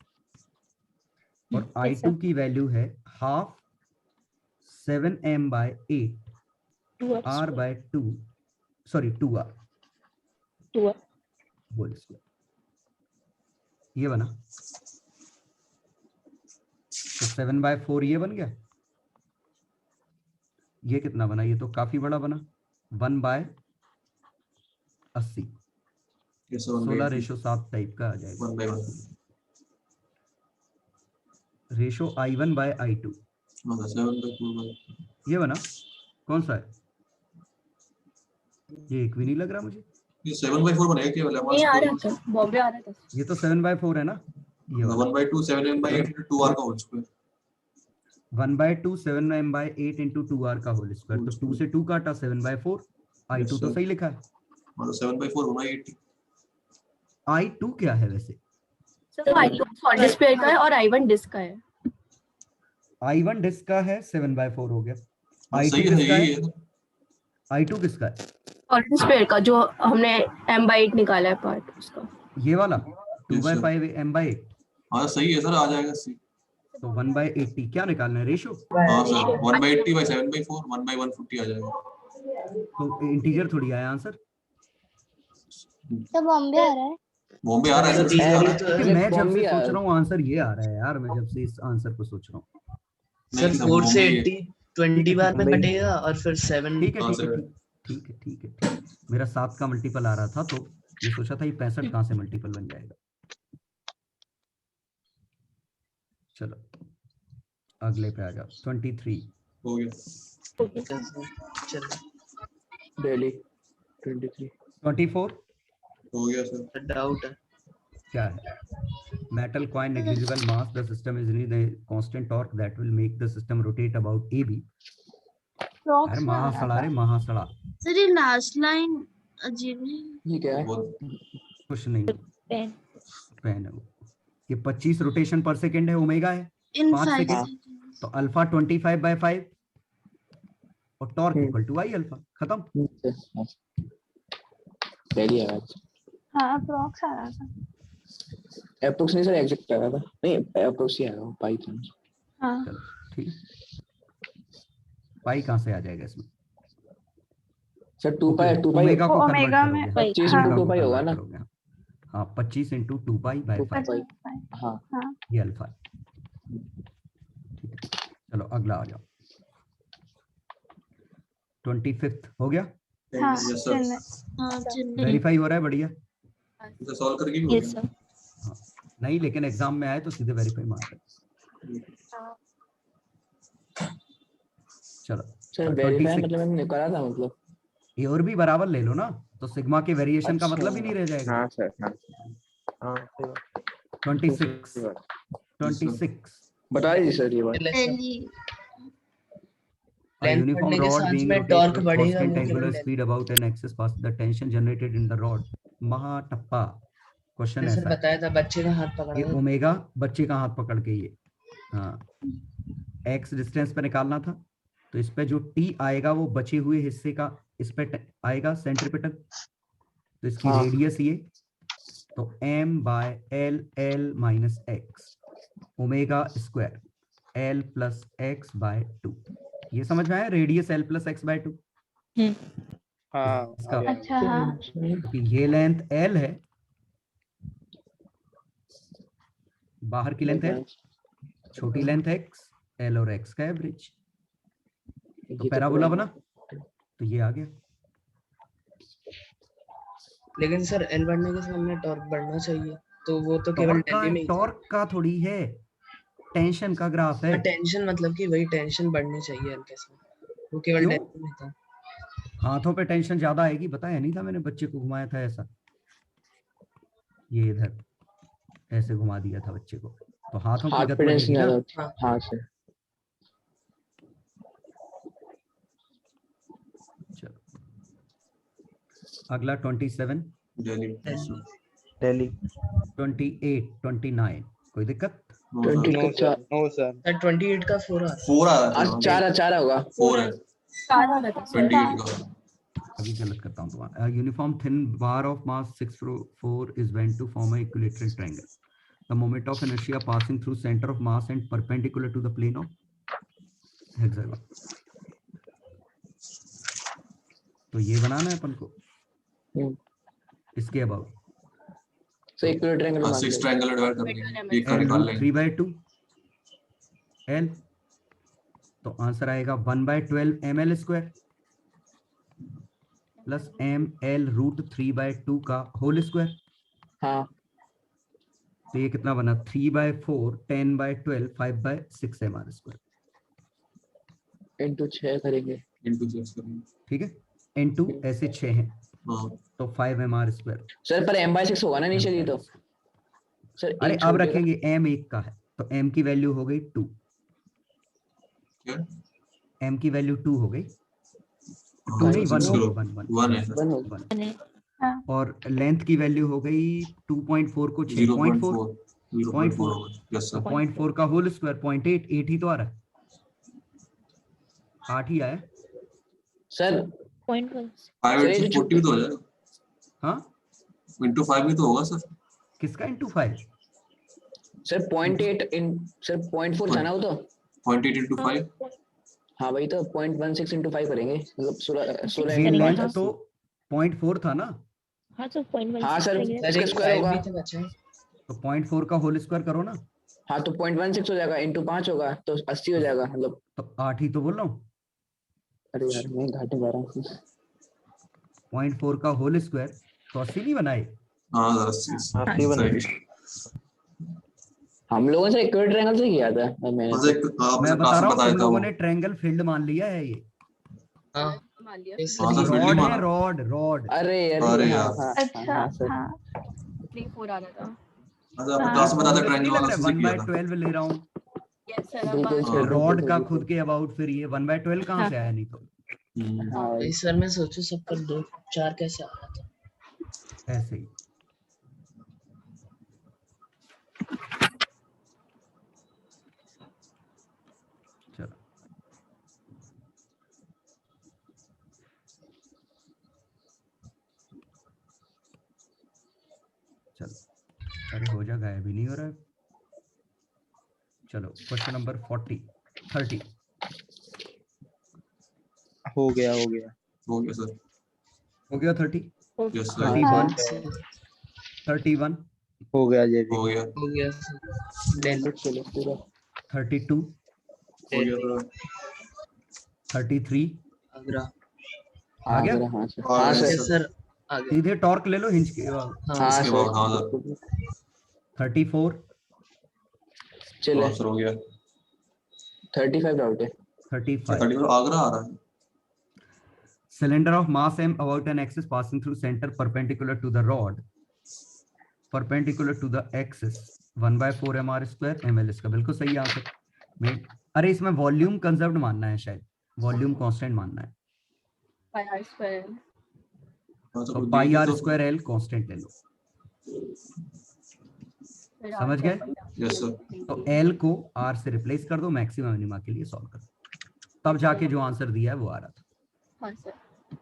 [SPEAKER 1] और I2 की वैल्यू है half 7m/8 r/2 sorry 2r whole square. ये बना, तो 7/4 ये बन गया। ये कितना बना? ये तो काफी बड़ा बना, 1/80, 16:7 टाइप का आ जाएगा।
[SPEAKER 3] 1 by 1
[SPEAKER 1] ratio I1 by I2
[SPEAKER 3] हाँ 7/4
[SPEAKER 1] ये बना। कौन सा है ये? एक भी नहीं लग रहा मुझे।
[SPEAKER 3] ये 7/4 बनेगा केवल
[SPEAKER 5] नहीं आ रहा था, बॉम्बे आ रहा था।
[SPEAKER 1] ये तो 7/4 है ना। ये
[SPEAKER 3] 1/2 7m/8 into 2r का whole square
[SPEAKER 1] 1/2 7m/8 into 2r का होल स्क्वायर। तो 2 से 2 काटा 7/4। I2 तो सही लिखा है।
[SPEAKER 3] मतलब 7/4 होना 80।
[SPEAKER 1] I2 क्या है वैसे?
[SPEAKER 5] सर I2 सॉलिड स्फीयर का है और I1 डिस्क का है।
[SPEAKER 1] I1 डिस्क का है, 7/4 हो गया। I2
[SPEAKER 3] सही है
[SPEAKER 1] किसका
[SPEAKER 3] यही
[SPEAKER 1] है?
[SPEAKER 3] है।
[SPEAKER 1] I2 किसका है?
[SPEAKER 5] सॉलिड स्फीयर का, जो हमने m/8 निकाला है पार्ट उसका।
[SPEAKER 1] ये वाला 2/5 m/8।
[SPEAKER 3] हाँ सही है सर, आ जाएगा सी।
[SPEAKER 1] तो 1/80 क्या निकालना है? रेशो।
[SPEAKER 3] हाँ सर 1/80 by 7/4 1/150 आ जाएगा।
[SPEAKER 1] तो इंटीजर थोड़ी आया आंसर।
[SPEAKER 6] तो बॉम्बे आ रहा है।
[SPEAKER 3] बॉम्बे आ रहा है सर, सी आ रहा है।
[SPEAKER 1] लेकिन मैं जब से सोच रहा हूँ आंसर ये आ रहा है यार, मैं जब से इस आंसर को सोच रहा हूँ।
[SPEAKER 9] सर 4 से 80 20 बार में
[SPEAKER 7] बॉम्बे।
[SPEAKER 9] कटेगा और फिर 7
[SPEAKER 1] ठीक है
[SPEAKER 3] हाँ,
[SPEAKER 1] ठीक है
[SPEAKER 3] सर।
[SPEAKER 1] ठीक है ठीक है ठीक है। मेरा 7 का मल्टीपल आ रहा था, तो ये सोचा था ये 65 कहाँ से मल्टीपल बन जाएगा। चलो अगले पे आ जाओ। 23
[SPEAKER 3] हो गया।
[SPEAKER 9] चलो
[SPEAKER 7] दिल्ली 23
[SPEAKER 1] 24
[SPEAKER 3] हो गया सर।
[SPEAKER 9] डाउट है।
[SPEAKER 1] क्या है? metal coin negligible mass, the system is in a constant torque that will make the system rotate about AB। अरे महासड़ा रे महासड़ा,
[SPEAKER 6] सर ये लास्ट लाइन अजीब है।
[SPEAKER 7] ये क्या है?
[SPEAKER 1] कुछ नहीं, पेन है वो। ये 25 रोटेशन पर सेकेंड है, ओमेगा है
[SPEAKER 6] इन
[SPEAKER 1] 5
[SPEAKER 6] 5
[SPEAKER 1] सेकेंड, तो अल्फा 25/5 और torque equal to I alpha. खत्म।
[SPEAKER 7] दिल्ली आया।
[SPEAKER 5] हाँ अप्रॉक्स आ रहा था।
[SPEAKER 7] अप्रोक्स नहीं सर, एग्जैक्ट आ रहा था। नहीं अप्रोक्स ही आया वो पाइथन।
[SPEAKER 5] हाँ
[SPEAKER 1] चलो ठीक। पाई कहाँ से आ जाएगा इसमें?
[SPEAKER 7] सर 2 पाई
[SPEAKER 1] ओमेगा को कन्वर्ट
[SPEAKER 5] ओमेगा में
[SPEAKER 1] करोगे।
[SPEAKER 7] 25
[SPEAKER 1] हाँ,
[SPEAKER 7] into 2 पाई होगा ना।
[SPEAKER 1] करोगे। हाँ 25 into 2π/5
[SPEAKER 7] हाँ
[SPEAKER 1] ये अल्फा है। ठीक है चलो अगला आ जाओ। 25th हो गया।
[SPEAKER 8] हाँ
[SPEAKER 3] Yes, sir.
[SPEAKER 8] चेन्नई
[SPEAKER 6] हाँ चेन्नई।
[SPEAKER 1] वेरीफाई हो रहा है, बढ़िया।
[SPEAKER 3] इसे सॉल्व करके भी हो
[SPEAKER 5] यस
[SPEAKER 3] गया।
[SPEAKER 5] सर।
[SPEAKER 1] हाँ, नहीं लेकिन एग्जाम में आए तो सीधे वेरीफाई मारते हैं। चलो
[SPEAKER 7] सर वेरीफाई
[SPEAKER 1] 26
[SPEAKER 7] मतलब मैंने निकाला था मतलब।
[SPEAKER 1] ये और भी बराबर ले लो ना, तो सिग्मा के वेरिएशन का
[SPEAKER 7] अच्छा।
[SPEAKER 1] मतलब ही नहीं रह जाएगा।
[SPEAKER 4] हाँ सर हाँ हाँ सही बात।
[SPEAKER 1] 26
[SPEAKER 7] बता दीजिए सर ये बात।
[SPEAKER 6] दिल्ली।
[SPEAKER 1] A
[SPEAKER 9] लेंथ
[SPEAKER 1] uniform
[SPEAKER 9] बढ़ने के
[SPEAKER 1] rod
[SPEAKER 9] साथ
[SPEAKER 1] being
[SPEAKER 9] में
[SPEAKER 1] rotated
[SPEAKER 9] टॉर्क
[SPEAKER 1] with
[SPEAKER 9] बढ़ेगा,
[SPEAKER 1] constant
[SPEAKER 9] वो
[SPEAKER 1] angular
[SPEAKER 9] केवल
[SPEAKER 1] speed about an axis past the tension generated in the rod. महा टप्पा क्वेश्चन
[SPEAKER 9] सर
[SPEAKER 1] ऐसा है।
[SPEAKER 9] बताया था बच्चे का हाथ पकड़ा
[SPEAKER 1] ये
[SPEAKER 9] था।
[SPEAKER 1] ओमेगा बच्चे का हाथ पकड़ के ये, हाँ, एक्स डिस्टेंस पे निकालना था, तो इस पे जो टी आएगा वो बचे हुए हिस्से का इस पे आएगा सेंट्रीपिटल, तो इसकी
[SPEAKER 7] हाँ।
[SPEAKER 1] रेडियस ये, तो m by L L minus x omega square L plus x by 2। ये समझ में आया, radius L plus x by 2।
[SPEAKER 2] हाँ
[SPEAKER 1] इसका
[SPEAKER 8] अच्छा हाँ
[SPEAKER 1] क्योंकि ये लेंथ एल है, बाहर की लेंथ है, छोटी लेंथ एक्स, एल और एक्स का एवरेज, तो पैराबोला बना, तो ये आ गया।
[SPEAKER 9] लेकिन सर एल बढ़ने के सामने टॉर्क बढ़ना चाहिए, तो वो तो केवल दिल्ली में ही था।
[SPEAKER 1] टॉर्क का थोड़ी है, टेंशन का ग्राफ है।
[SPEAKER 9] टेंशन मतलब कि वही टेंशन बढ़नी चाहिए एल के साथ, वो केवल
[SPEAKER 1] क्यों?
[SPEAKER 9] दिल्ली में था।
[SPEAKER 1] हाथों पे टेंशन ज्यादा आएगी, बताया नहीं था मैंने, बच्चे को घुमाया था ऐसा, ये इधर ऐसे घुमा दिया था बच्चे को, तो हाथों की गति बढ़ेगी ना।
[SPEAKER 7] हाँ सर।
[SPEAKER 1] चलो अगला 27,
[SPEAKER 3] दिल्ली।
[SPEAKER 1] 28, 29, कोई दिक्कत?
[SPEAKER 2] No sir.
[SPEAKER 9] सर 28 का 4 आ रहा है।
[SPEAKER 3] 4 आ रहा है।
[SPEAKER 7] चार होगा।
[SPEAKER 3] 4 है। 28 का।
[SPEAKER 1] अभी गलत करता हूँ तुम्हारा। Uniform thin bar of mass 6 4 is bent to form a equilateral triangle. The moment of inertia passing through center of mass and perpendicular to the plane of hexagon. तो ये बनाना है अपन को इसके अबाउट।
[SPEAKER 7] सो इक्विलेटरल ट्रायंगल बना
[SPEAKER 3] 6 triangle divide कर देंगे, एक का
[SPEAKER 1] L
[SPEAKER 3] निकाल
[SPEAKER 1] root
[SPEAKER 3] लेंगे।
[SPEAKER 1] 3/2 L, तो आंसर आएगा 1/12 ml square plus ml root 3/2 का होल स्क्वायर।
[SPEAKER 7] हाँ
[SPEAKER 1] तो ये कितना बना, 3/4 10/12 5/6 mr स्क्वायर
[SPEAKER 7] इनटू 6 करेंगे।
[SPEAKER 3] इनटू 6 करेंगे।
[SPEAKER 1] ठीक है, इनटू ऐसे 6 हैं
[SPEAKER 3] हाँ
[SPEAKER 1] तो 5 mr स्क्वायर।
[SPEAKER 7] सर पर m/6 होगा ना नीचे ये तो। सर
[SPEAKER 1] अरे
[SPEAKER 7] एक
[SPEAKER 1] अब
[SPEAKER 7] छोटे
[SPEAKER 1] रखेंगे m 1 का है, तो m की वैल्यू हो गई 2,
[SPEAKER 3] क्या?
[SPEAKER 1] m की वैल्यू 2 हो गई,
[SPEAKER 3] हाँ,
[SPEAKER 1] 2 नहीं 1
[SPEAKER 3] 6
[SPEAKER 1] हो
[SPEAKER 3] करो।
[SPEAKER 1] गई, 1
[SPEAKER 3] 1 है सर।
[SPEAKER 1] 1
[SPEAKER 8] हाँ
[SPEAKER 1] और लेंथ की वैल्यू हो गई 2.4 को 6.4
[SPEAKER 3] 0.4 होगा। Yes sir.
[SPEAKER 1] 0.4 का होल स्क्वायर 0.8, 8 ही तो आ रहा है, 8 ही आया।
[SPEAKER 7] सर
[SPEAKER 5] 0.1
[SPEAKER 3] 5
[SPEAKER 7] सर, ये जो
[SPEAKER 3] 40 भी तो हो जाएगा।
[SPEAKER 1] हाँ
[SPEAKER 3] इनटू 5 भी तो होगा सर।
[SPEAKER 1] किसका इनटू 5?
[SPEAKER 7] सर 0.8 इन सर 0.4 था ना वो तो।
[SPEAKER 3] 0.8 into 5।
[SPEAKER 7] हाँ भाई तो 0.16 इंटू 5 करेंगे मतलब 16
[SPEAKER 1] ये
[SPEAKER 5] करेंगे,
[SPEAKER 1] लेंथ
[SPEAKER 5] हाँ।
[SPEAKER 1] तो 0.4 था ना,
[SPEAKER 5] हाँ तो 0.1
[SPEAKER 7] हाँ सर इसका स्क्वायर होगा।
[SPEAKER 9] भी तो बचा है।
[SPEAKER 1] तो 0.4 का होल स्क्वायर करो ना,
[SPEAKER 7] हाँ तो 0.16 हो जाएगा इंटू 5 होगा तो 80 हो जाएगा मतलब।
[SPEAKER 1] तो 8 ही तो बोल रहा हूँ।
[SPEAKER 7] अरे यार मैं घाटे जा रहा हूँ।
[SPEAKER 1] 0.4 का होल स्क्वायर तो 80 नहीं बनाए।
[SPEAKER 3] हाँ सर 80
[SPEAKER 4] 80
[SPEAKER 7] हम लोगों से इक्विलेटरल ट्रायंगल से किया था मैंने
[SPEAKER 3] बस
[SPEAKER 7] तो।
[SPEAKER 3] एक
[SPEAKER 1] मैं
[SPEAKER 3] आपने
[SPEAKER 1] बता
[SPEAKER 3] क्लास
[SPEAKER 1] रहा
[SPEAKER 3] में
[SPEAKER 1] हूँ
[SPEAKER 3] बताया
[SPEAKER 1] तुम
[SPEAKER 3] था
[SPEAKER 1] लोगों
[SPEAKER 3] वो।
[SPEAKER 1] ने ट्रायंगल फील्ड मान लिया है, ये
[SPEAKER 9] हाँ
[SPEAKER 3] हाँ
[SPEAKER 9] इस
[SPEAKER 3] सर फील्ड ही
[SPEAKER 1] रॉड
[SPEAKER 3] माना।
[SPEAKER 1] है, रॉड रॉड।
[SPEAKER 7] अरे
[SPEAKER 3] अरे
[SPEAKER 7] हाँ
[SPEAKER 3] यार।
[SPEAKER 7] हाँ
[SPEAKER 8] अच्छा
[SPEAKER 7] हाँ सर।
[SPEAKER 8] हाँ
[SPEAKER 5] 3 4 आ रहा था।
[SPEAKER 3] अच्छा आपने क्लास में बताया था
[SPEAKER 1] नहीं
[SPEAKER 3] ट्रायंगल
[SPEAKER 1] लग
[SPEAKER 3] वाला
[SPEAKER 1] रहा है,
[SPEAKER 3] उसी से किया था।
[SPEAKER 1] 1/12 ले रहा हूँ,
[SPEAKER 5] यस सर।
[SPEAKER 7] बिल्कुल सर,
[SPEAKER 1] रॉड का
[SPEAKER 7] बिल्कुल,
[SPEAKER 1] खुद के अबाउट, फिर ये 1/12 कहाँ से आया, नहीं तो
[SPEAKER 7] हाँ भाई।
[SPEAKER 9] सर मैं सोचू सबका 2 4 कैसे आ रहा था।
[SPEAKER 1] ऐसे ही। चलो चलो, अरे हो जा, गायब भी नहीं हो रहा है। चलो क्वेश्चन नंबर 30
[SPEAKER 2] हो गया
[SPEAKER 3] हो गया सर।
[SPEAKER 1] हो गया 30,
[SPEAKER 3] यस सर।
[SPEAKER 1] 31 31
[SPEAKER 2] हो गया जे
[SPEAKER 3] हो गया
[SPEAKER 9] हो गया सर। दिल्ली
[SPEAKER 7] चलो पूरा
[SPEAKER 1] 32
[SPEAKER 3] हो गया सर।
[SPEAKER 1] 33
[SPEAKER 9] आगरा
[SPEAKER 1] आ गया?
[SPEAKER 7] हाँ सर
[SPEAKER 3] हाँ
[SPEAKER 7] हाँ
[SPEAKER 3] सर।
[SPEAKER 7] सर
[SPEAKER 9] सर आ गया।
[SPEAKER 1] सीधे टॉर्क ले लो हिंज के
[SPEAKER 9] हाँ
[SPEAKER 7] हाँ
[SPEAKER 3] इसके बाद हाँ
[SPEAKER 7] सर
[SPEAKER 3] सर
[SPEAKER 1] 34
[SPEAKER 7] चले
[SPEAKER 3] हाँ सर हो गया
[SPEAKER 7] 35 डाउट है
[SPEAKER 1] 35
[SPEAKER 3] आगरा आ रहा है
[SPEAKER 1] cylinder of mass m about an axis passing through center perpendicular to the rod perpendicular to the axis 1/4 mr square ml इसका बिल्कुल सही आंसर में। अरे इसमें वॉल्यूम कंजर्व्ड मानना है, शायद वॉल्यूम कांस्टेंट मानना है,
[SPEAKER 5] पाई आर स्क्वायर
[SPEAKER 3] हाँ,
[SPEAKER 1] तो
[SPEAKER 3] कोई
[SPEAKER 1] पाई
[SPEAKER 3] दी
[SPEAKER 1] आर
[SPEAKER 3] तो-
[SPEAKER 1] स्क्वायर एल कांस्टेंट ले लो। समझ गए?
[SPEAKER 3] यस सर
[SPEAKER 1] तो एल को आर से रिप्लेस कर दो, मैक्सिमम मिनिमा के लिए सॉल्व कर दो, तब जाके जो आंसर दिया है वो आ रहा था।
[SPEAKER 5] हाँ सर।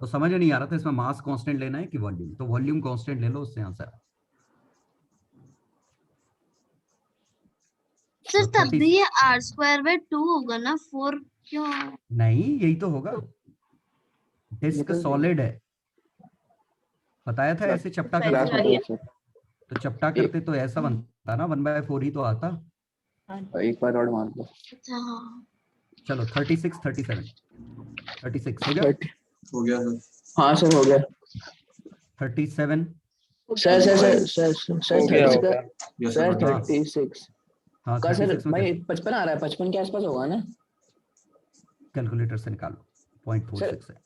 [SPEAKER 1] तो समझ नहीं आ रहा था इसमें मास कांस्टेंट लेना है कि वॉल्यूम, तो वॉल्यूम कांस्टेंट ले लो, उससे आंसर।
[SPEAKER 6] सर
[SPEAKER 1] तो
[SPEAKER 6] तब
[SPEAKER 1] 30
[SPEAKER 6] भी ये आर स्क्वायर बाय 2 होगा ना, 4 क्यों?
[SPEAKER 1] नहीं, यही तो होगा, डिस्क
[SPEAKER 7] तो-
[SPEAKER 1] सॉलिड है, बताया था ऐसे चपटा
[SPEAKER 5] Size
[SPEAKER 1] करते,
[SPEAKER 5] आ गया।
[SPEAKER 1] तो चपटा करते तो ऐसा बनता ना 1/4 ही तो आता।
[SPEAKER 7] एक बार और मान लो
[SPEAKER 6] अच्छा हाँ।
[SPEAKER 1] चलो 36 37 36 हो गया,
[SPEAKER 7] 30
[SPEAKER 3] हो गया सर
[SPEAKER 7] हाँ सर हो गया
[SPEAKER 1] 37
[SPEAKER 7] sir sir sir sir sir sir
[SPEAKER 2] हो गया
[SPEAKER 7] 36
[SPEAKER 2] हो
[SPEAKER 7] का
[SPEAKER 2] गया।
[SPEAKER 3] यस
[SPEAKER 7] सर
[SPEAKER 3] सर
[SPEAKER 1] हाँ।
[SPEAKER 7] 36
[SPEAKER 1] हाँ
[SPEAKER 7] का सर
[SPEAKER 1] 36 में
[SPEAKER 7] भाई 55 आ रहा है, 55 के आसपास होगा ना
[SPEAKER 1] कैलकुलेटर से निकालो, 0.46 है।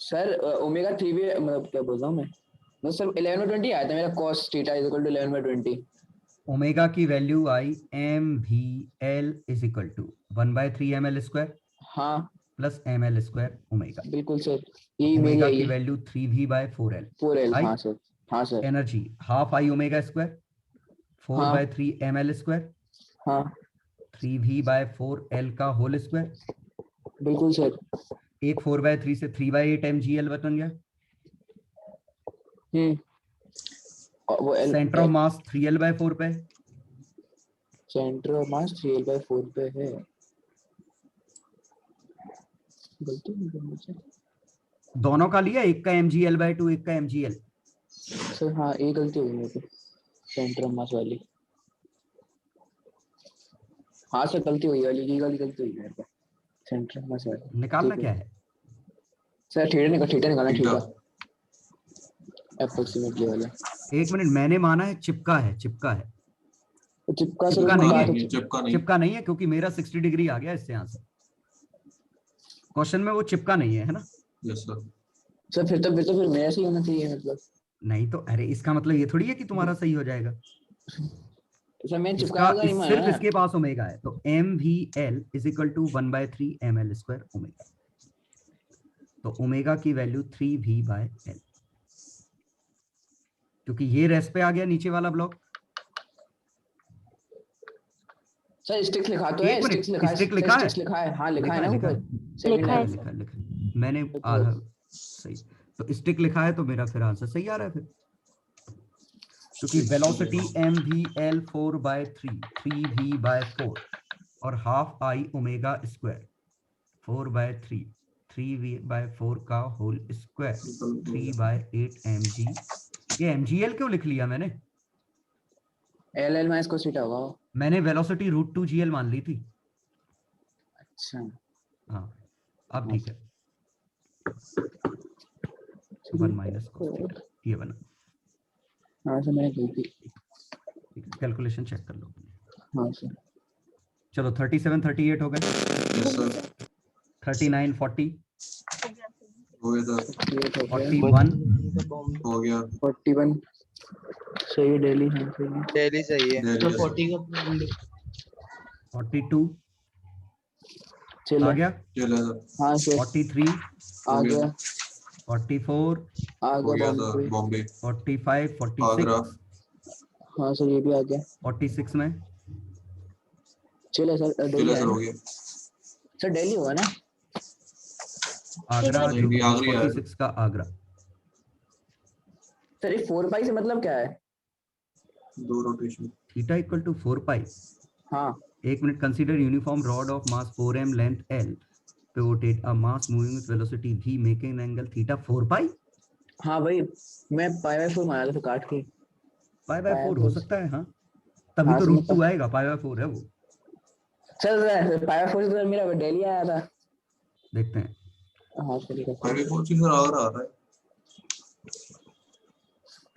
[SPEAKER 7] सर ओमेगा 3 भी मतलब क्या बोल रहा हूँ मैं सर 11/20 आया था मेरा cos theta is equal to 11/20
[SPEAKER 1] omega की value I M V L is equal to 1/3 ml square
[SPEAKER 7] हाँ
[SPEAKER 1] प्लस ml स्क्वायर ओमेगा।
[SPEAKER 7] बिल्कुल सर यही मेरी
[SPEAKER 1] ओमेगा
[SPEAKER 7] आई
[SPEAKER 1] की
[SPEAKER 7] है
[SPEAKER 1] वैल्यू 3v/4l
[SPEAKER 7] 4l
[SPEAKER 1] आई
[SPEAKER 7] हाँ sir
[SPEAKER 1] energy half I omega square 4/3 ml square
[SPEAKER 7] हाँ
[SPEAKER 1] 3v/4l का होल स्क्वायर।
[SPEAKER 7] बिल्कुल सर
[SPEAKER 1] एक 4/3 से 3/8 mgl बन गया।
[SPEAKER 7] और वो
[SPEAKER 1] सेंटर ऑफ मास 3l/4 पे,
[SPEAKER 7] सेंटर ऑफ मास 3l/4 पे है। गलती नहीं करनी चाहिए
[SPEAKER 1] दोनों का लिया, एक का mgl/2 एक का mgl।
[SPEAKER 7] सर हाँ एक गलती हो गई मेरे को सेंटर ऑफ मास वाली। हाँ सर गलती हुई वाली ये वाली गलती हुई मेरे को सेंटर ऑफ मास वाली।
[SPEAKER 1] निकालना
[SPEAKER 7] ठीक
[SPEAKER 1] क्या
[SPEAKER 7] है
[SPEAKER 1] है?
[SPEAKER 7] सर थीटा निकालना
[SPEAKER 3] थीटा।
[SPEAKER 7] थीटा अप्रोक्सीमेटली वाला।
[SPEAKER 1] एक मिनट, मैंने माना है चिपका है, चिपका है,
[SPEAKER 7] तो चिपका सर
[SPEAKER 1] चिपका
[SPEAKER 7] उसमें
[SPEAKER 1] नहीं
[SPEAKER 7] बात
[SPEAKER 1] है,
[SPEAKER 7] है
[SPEAKER 3] चिपका नहीं
[SPEAKER 1] चिपका नहीं है क्योंकि मेरा 60 डिग्री आ गया इससे आंसर। क्वेश्चन में वो चिपका नहीं है ना?
[SPEAKER 3] यस सर
[SPEAKER 7] सर फिर मेरा सही होना चाहिए मतलब।
[SPEAKER 1] नहीं तो अरे इसका मतलब ये थोड़ी है कि तुम्हारा सही हो जाएगा।
[SPEAKER 7] तो सर मैंने
[SPEAKER 1] इसका
[SPEAKER 7] चिपकाया नहीं माना
[SPEAKER 1] सिर्फ
[SPEAKER 7] ना।
[SPEAKER 1] इसके पास ओमेगा है, तो mvl is equal to 1/3 ml square omega, तो ओमेगा की वैल्यू 3v/l, क्योंकि ये रेस्ट पे आ गया नीचे वाला ब्लॉक।
[SPEAKER 7] सर स्टिक्स लिखा तो है,
[SPEAKER 1] एक मिनट,
[SPEAKER 7] स्टिक्स लिखा है,
[SPEAKER 1] स्टिक
[SPEAKER 7] सर
[SPEAKER 1] लिखा है,
[SPEAKER 7] स्टिक्स लिखा है, हाँ लिखा है ना
[SPEAKER 1] लिखा
[SPEAKER 7] ऊपर
[SPEAKER 1] है,
[SPEAKER 7] सेकंड
[SPEAKER 5] लिखा है।
[SPEAKER 7] लाइन।
[SPEAKER 1] लिखा है, मैंने आधा सही, तो स्टिक लिखा है तो मेरा फिर आंसर सही आ रहा है फिर, क्योंकि वेलोसिटी mvl 4/3 3v/4 और half I omega square 4/3 3v/4 का होल स्क्वायर 3/8 mg। ये mgl क्यों लिख लिया मैंने?
[SPEAKER 7] एल माइनस को सीटा होगा।
[SPEAKER 1] मैंने वेलोसिटी √2 gl मान ली थी।
[SPEAKER 7] अच्छा
[SPEAKER 1] हाँ अब ठीक है, 1 माइनस ये बना।
[SPEAKER 7] हाँ सर मैंने गलती।
[SPEAKER 1] कैलकुलेशन चेक कर लो।
[SPEAKER 7] हाँ सर
[SPEAKER 1] चलो 37 38 हो गए,
[SPEAKER 3] यस सर
[SPEAKER 1] 39 40
[SPEAKER 3] हो गया सर
[SPEAKER 1] 41
[SPEAKER 3] हो गया
[SPEAKER 7] 41 सही है दिल्ली। हाँ सही है
[SPEAKER 2] दिल्ली सही है।
[SPEAKER 3] दिल्ली
[SPEAKER 9] तो
[SPEAKER 3] यस
[SPEAKER 9] 40 का
[SPEAKER 1] 42
[SPEAKER 7] चलो
[SPEAKER 1] आ गया,
[SPEAKER 3] चलो सर
[SPEAKER 7] हाँ सर
[SPEAKER 1] 43
[SPEAKER 7] आ गया
[SPEAKER 1] 44
[SPEAKER 7] आ
[SPEAKER 3] हो गया
[SPEAKER 7] गया
[SPEAKER 3] सर बॉम्बे
[SPEAKER 1] 45
[SPEAKER 3] आगरा
[SPEAKER 1] 46
[SPEAKER 7] हाँ सर ये भी आ गया।
[SPEAKER 1] 46 में
[SPEAKER 7] चलो सर दिल्ली
[SPEAKER 3] चलो
[SPEAKER 7] है
[SPEAKER 3] सर हो
[SPEAKER 7] ना?
[SPEAKER 3] गया
[SPEAKER 7] सर दिल्ली होगा ना?
[SPEAKER 1] आगरा,
[SPEAKER 3] नहीं, भी आगरा ही है।
[SPEAKER 1] 46 का आगरा।
[SPEAKER 7] सर ये 4 पाई से मतलब क्या है?
[SPEAKER 3] दो रोटेशन
[SPEAKER 1] थीटा इक्वल टू 4 पाई।
[SPEAKER 7] हाँ
[SPEAKER 1] एक minute, consider uniform rod of mass 4m length l pivoted a mass moving with velocity v making an angle theta 4 पाई।
[SPEAKER 7] हाँ भाई मैं पाई/4 मारा था तो काट के
[SPEAKER 1] पाई/4 हो सकता है, हाँ तभी
[SPEAKER 7] हाँ,
[SPEAKER 1] तो
[SPEAKER 7] समझ
[SPEAKER 1] √2 आएगा, पाई/4 है वो।
[SPEAKER 7] सर पाई/4 से तो मेरा दिल्ली आया था।
[SPEAKER 1] देखते हैं
[SPEAKER 7] हाँ सर
[SPEAKER 3] आगे कौन सी सर आ रहा है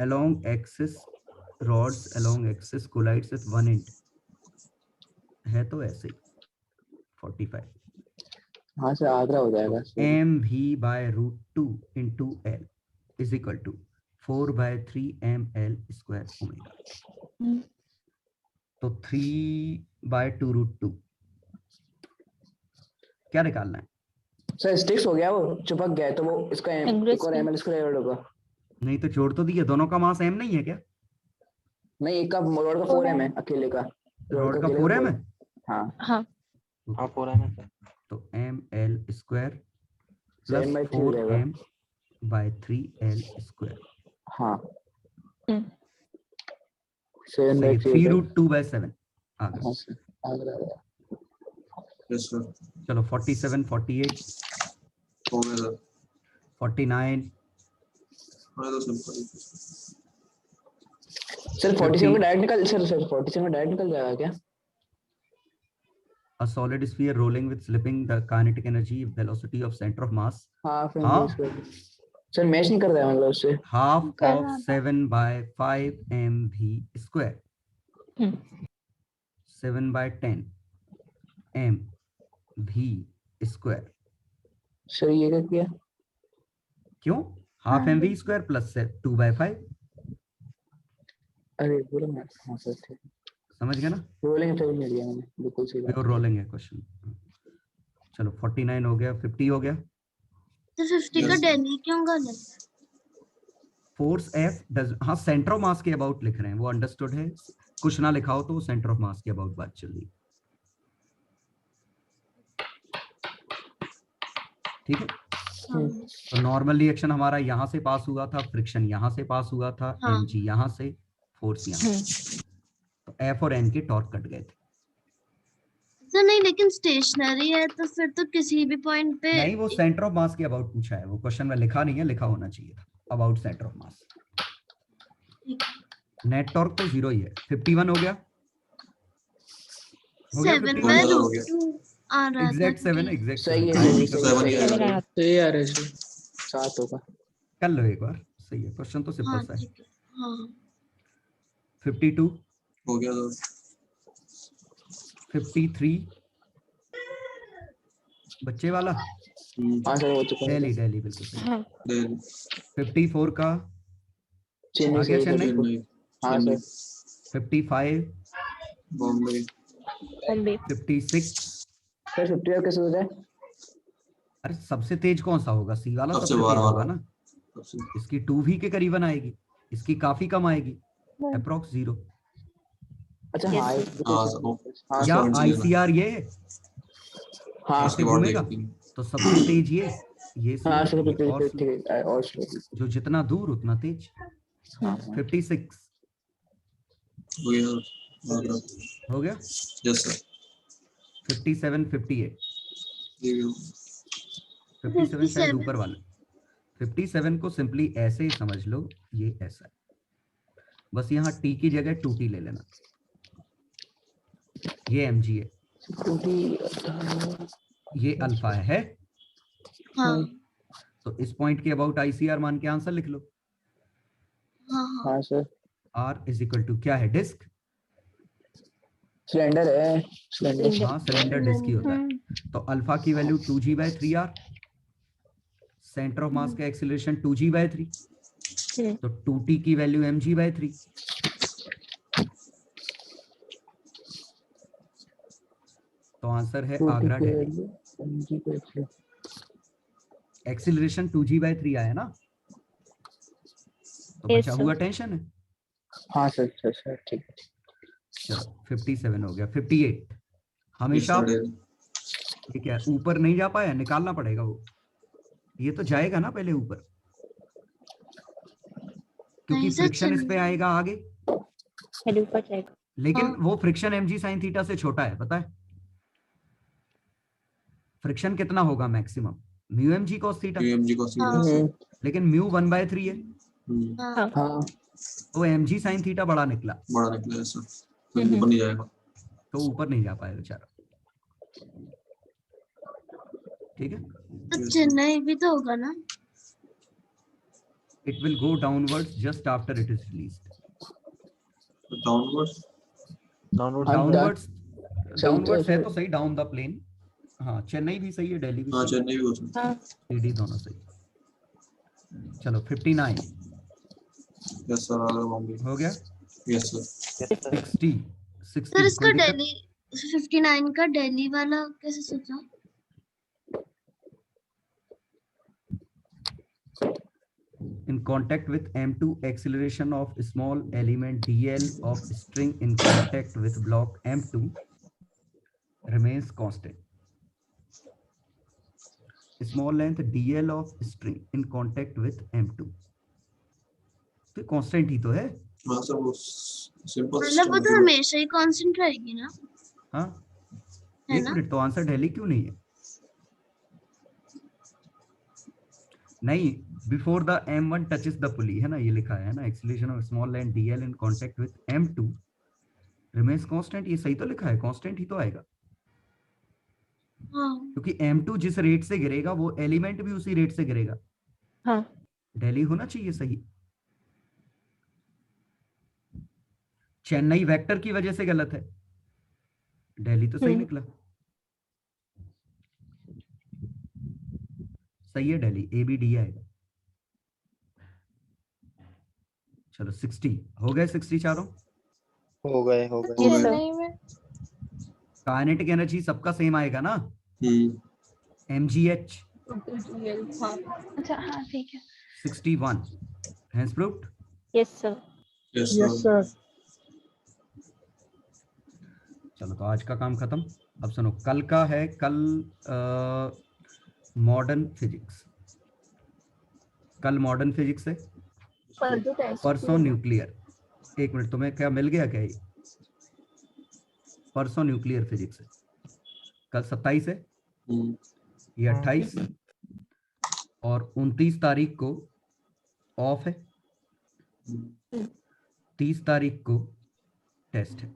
[SPEAKER 1] along axis rods along axis collides with one end है तो ऐसे ही 45
[SPEAKER 7] हाँ सर आगरा हो जाएगा
[SPEAKER 1] m v by root 2 into l is equal to 4 by 3 ml square omega तो 3 by 2 root 2 क्या निकालना है
[SPEAKER 7] सर स्टिक्स हो गया, वो चिपक गया है, तो वो इसका एक और ml स्क्वायर होगा।
[SPEAKER 1] नहीं तो जोड़ तो दिया, दोनों का मास m नहीं है क्या?
[SPEAKER 7] नहीं, एक का रोड का 4m है अकेले का,
[SPEAKER 1] रोड का 4m है।
[SPEAKER 7] हाँ
[SPEAKER 4] हाँ 4m है
[SPEAKER 1] तो ml स्क्वायर
[SPEAKER 7] 7 by 3 रहेगा।
[SPEAKER 1] 4m by 3l square.
[SPEAKER 7] हाँ 7 by 3
[SPEAKER 1] 3 root 2 by 7 आ गया।
[SPEAKER 7] हाँ सर आगरा।
[SPEAKER 3] यस सर
[SPEAKER 1] चलो 47 48
[SPEAKER 3] हो गया सर
[SPEAKER 1] 49
[SPEAKER 3] हाँ तो सिंपल
[SPEAKER 7] सर 47 में डायरेक्ट निकल, सर 47 में डायरेक्ट निकल जाएगा क्या?
[SPEAKER 1] a solid sphere rolling with slipping the kinetic energy velocity of center of mass
[SPEAKER 7] हाँ फिर
[SPEAKER 1] हाँ
[SPEAKER 7] सर मैच नहीं कर रहा है मतलब उससे।
[SPEAKER 1] half of 7 by 5 mv square 7 by 10 mv square।
[SPEAKER 7] Sir ये क्या किया?
[SPEAKER 1] क्यों half mv square plus 2 by 5
[SPEAKER 7] अरे बोलो ना। हाँ सर ठीक
[SPEAKER 1] समझ गया ना?
[SPEAKER 7] रोलिंग इफेक्ट नहीं दिया मैंने, बिल्कुल सही बात।
[SPEAKER 1] प्योर रोलिंग है क्वेश्चन। चलो 49 हो गया 50 हो गया।
[SPEAKER 6] तो 50 का डेली क्यों गलत?
[SPEAKER 1] फोर्स F डज हाँ सेंटर ऑफ मास के अबाउट लिख रहे हैं, वो अंडरस्टूड है। कुछ ना लिखा हो तो वो सेंटर ऑफ मास के अबाउट बात चल रही है। ठीक है तो नॉर्मल रिएक्शन हमारा यहाँ से पास हुआ था, फ्रिक्शन यहाँ से पास हुआ था, mg यहाँ से, फोर्स यहाँ से। तो F और N के टॉर्क कट गए थे।
[SPEAKER 6] तो नहीं लेकिन स्टेशनरी है तो फिर तो किसी भी पॉइंट पे
[SPEAKER 1] नहीं वो सेंटर ऑफ मास के अबाउट पूछा है, वो क्वेश्चन में लिखा नहीं है, लिखा होना चाहिए था about centre of mass. Net torque तो 0 ही है। 51 हो गया
[SPEAKER 6] 7 by root 2 आ रहा था।
[SPEAKER 1] एग्जैक्ट 7 एग्जैक्ट
[SPEAKER 7] सही है,
[SPEAKER 9] सही आ रहा है सर।
[SPEAKER 7] 7 होगा।
[SPEAKER 1] कर लो एक बार, सही है क्वेश्चन तो सिंपल
[SPEAKER 6] हाँ
[SPEAKER 1] सा है।
[SPEAKER 6] ठीक है हाँ
[SPEAKER 3] हो
[SPEAKER 1] 52
[SPEAKER 3] गया सर
[SPEAKER 1] 53 बच्चे वाला
[SPEAKER 7] हाँ सर हो चुका है।
[SPEAKER 1] दिल्ली बिल्कुल सही।
[SPEAKER 3] दिल्ली
[SPEAKER 1] 54 का
[SPEAKER 7] चेन्नई
[SPEAKER 1] आ गया
[SPEAKER 7] से
[SPEAKER 1] चेन्नई।
[SPEAKER 7] हाँ सर
[SPEAKER 1] 55
[SPEAKER 3] बॉम्बे
[SPEAKER 1] 56
[SPEAKER 7] सर 50 और कैसे हो जाए?
[SPEAKER 1] अरे सबसे तेज कौन सा होगा? सी वाला
[SPEAKER 3] सबसे
[SPEAKER 1] सबसे तेज
[SPEAKER 3] बारह
[SPEAKER 1] होगा
[SPEAKER 3] वाला।
[SPEAKER 1] ना। इसकी 2v के करीबन आएगी, इसकी काफी कम आएगी, अप्रोक्स 0।
[SPEAKER 7] अच्छा हाँ
[SPEAKER 3] हाँ
[SPEAKER 1] या
[SPEAKER 3] सर
[SPEAKER 1] ICR ये
[SPEAKER 7] हाँ
[SPEAKER 1] ऐसे घूमेगा तो सबसे तेज ये
[SPEAKER 7] हाँ सर
[SPEAKER 1] slow, ये और slow।
[SPEAKER 7] ठीक है और स्लो।
[SPEAKER 1] जो जितना दूर उतना तेज। 56
[SPEAKER 3] हो गया
[SPEAKER 1] हो गया।
[SPEAKER 3] यस सर
[SPEAKER 1] 57 58 57 शायद ऊपर वाले। 57 को सिंपली ऐसे ही समझ लो, ये ऐसा है, बस यहाँ t की जगह 2t ले लेना। ये mg है, ये अल्फा है
[SPEAKER 6] हाँ
[SPEAKER 1] तो इस पॉइंट के अबाउट ICR मान के आंसर लिख लो।
[SPEAKER 6] हाँ
[SPEAKER 7] हाँ sir
[SPEAKER 1] R is equal to क्या है? डिस्क।
[SPEAKER 7] सिलेंडर है, सिलेंडर।
[SPEAKER 1] हाँ सिलेंडर डिस्क ही होता है। तो अल्फा की value 2g/3r, centre of mass का एक्सीलरेशन 2g/3, तो 2t की वैल्यू mg/3। तो आंसर है आगरा दिल्ली। एक्सीलरेशन 2g/3 आया ना, तो बचा हुआ टेंशन है।
[SPEAKER 7] हाँ सर सर ठीक है।
[SPEAKER 1] चलो 57 हो गया। 58 हमेशा ये क्या ऊपर नहीं जा पाया, निकालना पड़ेगा वो। ये तो जाएगा ना पहले ऊपर, क्योंकि
[SPEAKER 6] नहीं सर,
[SPEAKER 1] फ्रिक्शन इस पे
[SPEAKER 6] चलिए।
[SPEAKER 1] आएगा आगे,
[SPEAKER 5] ऊपर जाएगा।
[SPEAKER 1] लेकिन
[SPEAKER 6] हाँ।
[SPEAKER 1] वो फ्रिक्शन mg sin थीटा से छोटा है, पता है? फ्रिक्शन कितना होगा maximum? Mu mg cos theta,
[SPEAKER 3] UMG को
[SPEAKER 6] हाँ।
[SPEAKER 1] लेकिन म्यू 1/3 है,
[SPEAKER 6] हाँ
[SPEAKER 7] हाँ
[SPEAKER 1] तो mg sin थीटा बड़ा निकला,
[SPEAKER 3] बड़ा निकला है सर, तो ऊपर नहीं जाएगा।
[SPEAKER 1] तो ऊपर नहीं जा पाया बेचारा। ठीक है,
[SPEAKER 6] तो चेन्नई भी तो होगा ना?
[SPEAKER 1] it will go downwards just after it is released.
[SPEAKER 3] Downwards
[SPEAKER 1] downwards है तो सही, down the plane. हाँ, चेन्नई भी सही है, दिल्ली भी
[SPEAKER 3] हाँ
[SPEAKER 1] सही है,
[SPEAKER 3] चेन्नई भी हो सकता है।
[SPEAKER 1] CD दोनों सही। चलो 59
[SPEAKER 3] यस सर, आ गया बॉम्बे।
[SPEAKER 1] हो गया।
[SPEAKER 3] Yes sir.
[SPEAKER 1] 60
[SPEAKER 6] सर इसका
[SPEAKER 1] 20
[SPEAKER 6] दिल्ली 59 का दिल्ली वाला कैसे सोचा?
[SPEAKER 1] in contact with M2, acceleration of small element dl of string in contact with block M2 remains constant. Small length dl of string in contact with M2 तो constant ही तो है।
[SPEAKER 3] हाँ sir, वो सिंपल
[SPEAKER 6] मतलब वो तो हमेशा ही कांस्टेंट रहेगी ना?
[SPEAKER 1] हाँ,
[SPEAKER 6] है
[SPEAKER 1] एक
[SPEAKER 6] ना?
[SPEAKER 1] मिनट, तो आंसर दिल्ली क्यों नहीं है? नहीं, before the M1 touches the पुली है ना, ये लिखा है ना, acceleration of small line dl in contact with M2 remains constant, ये सही तो लिखा है, कांस्टेंट ही तो आएगा।
[SPEAKER 6] हाँ।
[SPEAKER 1] क्योंकि M2 जिस रेट से गिरेगा वो एलिमेंट भी उसी रेट से गिरेगा।
[SPEAKER 8] हाँ।
[SPEAKER 1] दिल्ली होना चाहिए सही। चेन्नई वेक्टर की वजह से गलत है, दिल्ली तो सही निकला। सही है दिल्ली, ABD आएगा। चलो 60 हो गए, 60 चारों
[SPEAKER 2] हो गए।
[SPEAKER 1] काइनेटिक एनर्जी सबका सेम आएगा ना, mgh।
[SPEAKER 5] अच्छा हाँ ठीक है।
[SPEAKER 1] 61 hence proved.
[SPEAKER 8] Yes sir.
[SPEAKER 3] Yes
[SPEAKER 9] sir.
[SPEAKER 1] चलो तो आज का काम खत्म। अब सुनो, कल का है, कल मॉडर्न फिजिक्स, कल मॉडर्न फिजिक्स है, परसों न्यूक्लियर। एक मिनट, तुम्हें क्या मिल गया क्या? ये परसों न्यूक्लियर फिजिक्स है, कल 27 है, ये 28 और 29 तारीख को ऑफ है, 30 तारीख को टेस्ट है।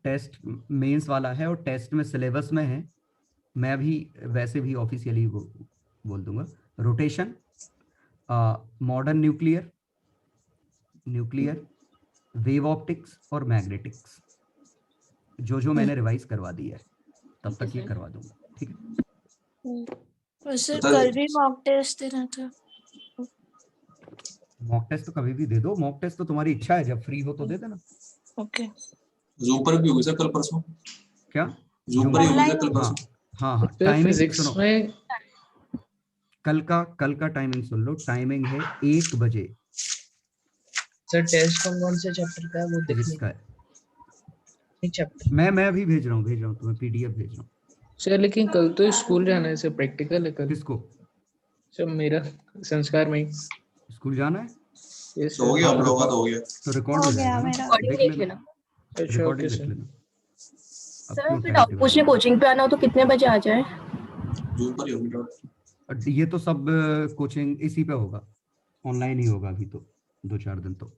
[SPEAKER 1] टेस्ट मेंस वाला है और टेस्ट में सिलेबस में है, मैं भी वैसे भी ऑफिशियली बोल दूंगा, rotation, modern nuclear, wave optics और मैग्नेटिक्स, जो मैंने रिवाइज करवा दिया है तब तक ये करवा दूंगा, ठीक है।
[SPEAKER 6] सर कल भी मॉक टेस्ट देना था।
[SPEAKER 1] मॉक टेस्ट तो कभी भी दे दो, मॉक टेस्ट तो तुम्हारी इच्छा है, जब फ्री हो तो दे देना।
[SPEAKER 6] ओके।
[SPEAKER 3] जूम पर भी होगी सर कल परसों?
[SPEAKER 1] क्या
[SPEAKER 3] जूम पर ही होगी सर कल परसों?
[SPEAKER 1] हाँ टाइमिंग सुनो, कल का टाइमिंग सुन लो, टाइमिंग है 1 बजे।
[SPEAKER 9] सर टेस्ट कौन से चैप्टर का है वो
[SPEAKER 1] फिजिक्स का है,
[SPEAKER 9] चैप्टर?
[SPEAKER 1] मैं अभी भेज रहा हूँ तुम्हें, PDF भेज रहा हूँ
[SPEAKER 9] सर। लेकिन कल तो स्कूल जाना है सर, प्रैक्टिकल है कल।
[SPEAKER 1] किसको?
[SPEAKER 9] सर मेरा संस्कार में ही।
[SPEAKER 1] स्कूल जाना है?
[SPEAKER 9] यस
[SPEAKER 3] हो गया, हम लोगों का तो हो गया।
[SPEAKER 1] तो रिकॉर्ड हो जाएगा ना, देख लेना, रिकॉर्डिंग देख लेना।
[SPEAKER 5] सर फिर आप पूछने कोचिंग पे आना हो तो कितने बजे आ जाए?
[SPEAKER 3] जूम पर ही होगी।
[SPEAKER 1] ये तो सब कोचिंग इसी पे होगा, ऑनलाइन ही होगा अभी तो 2-4 दिन। तो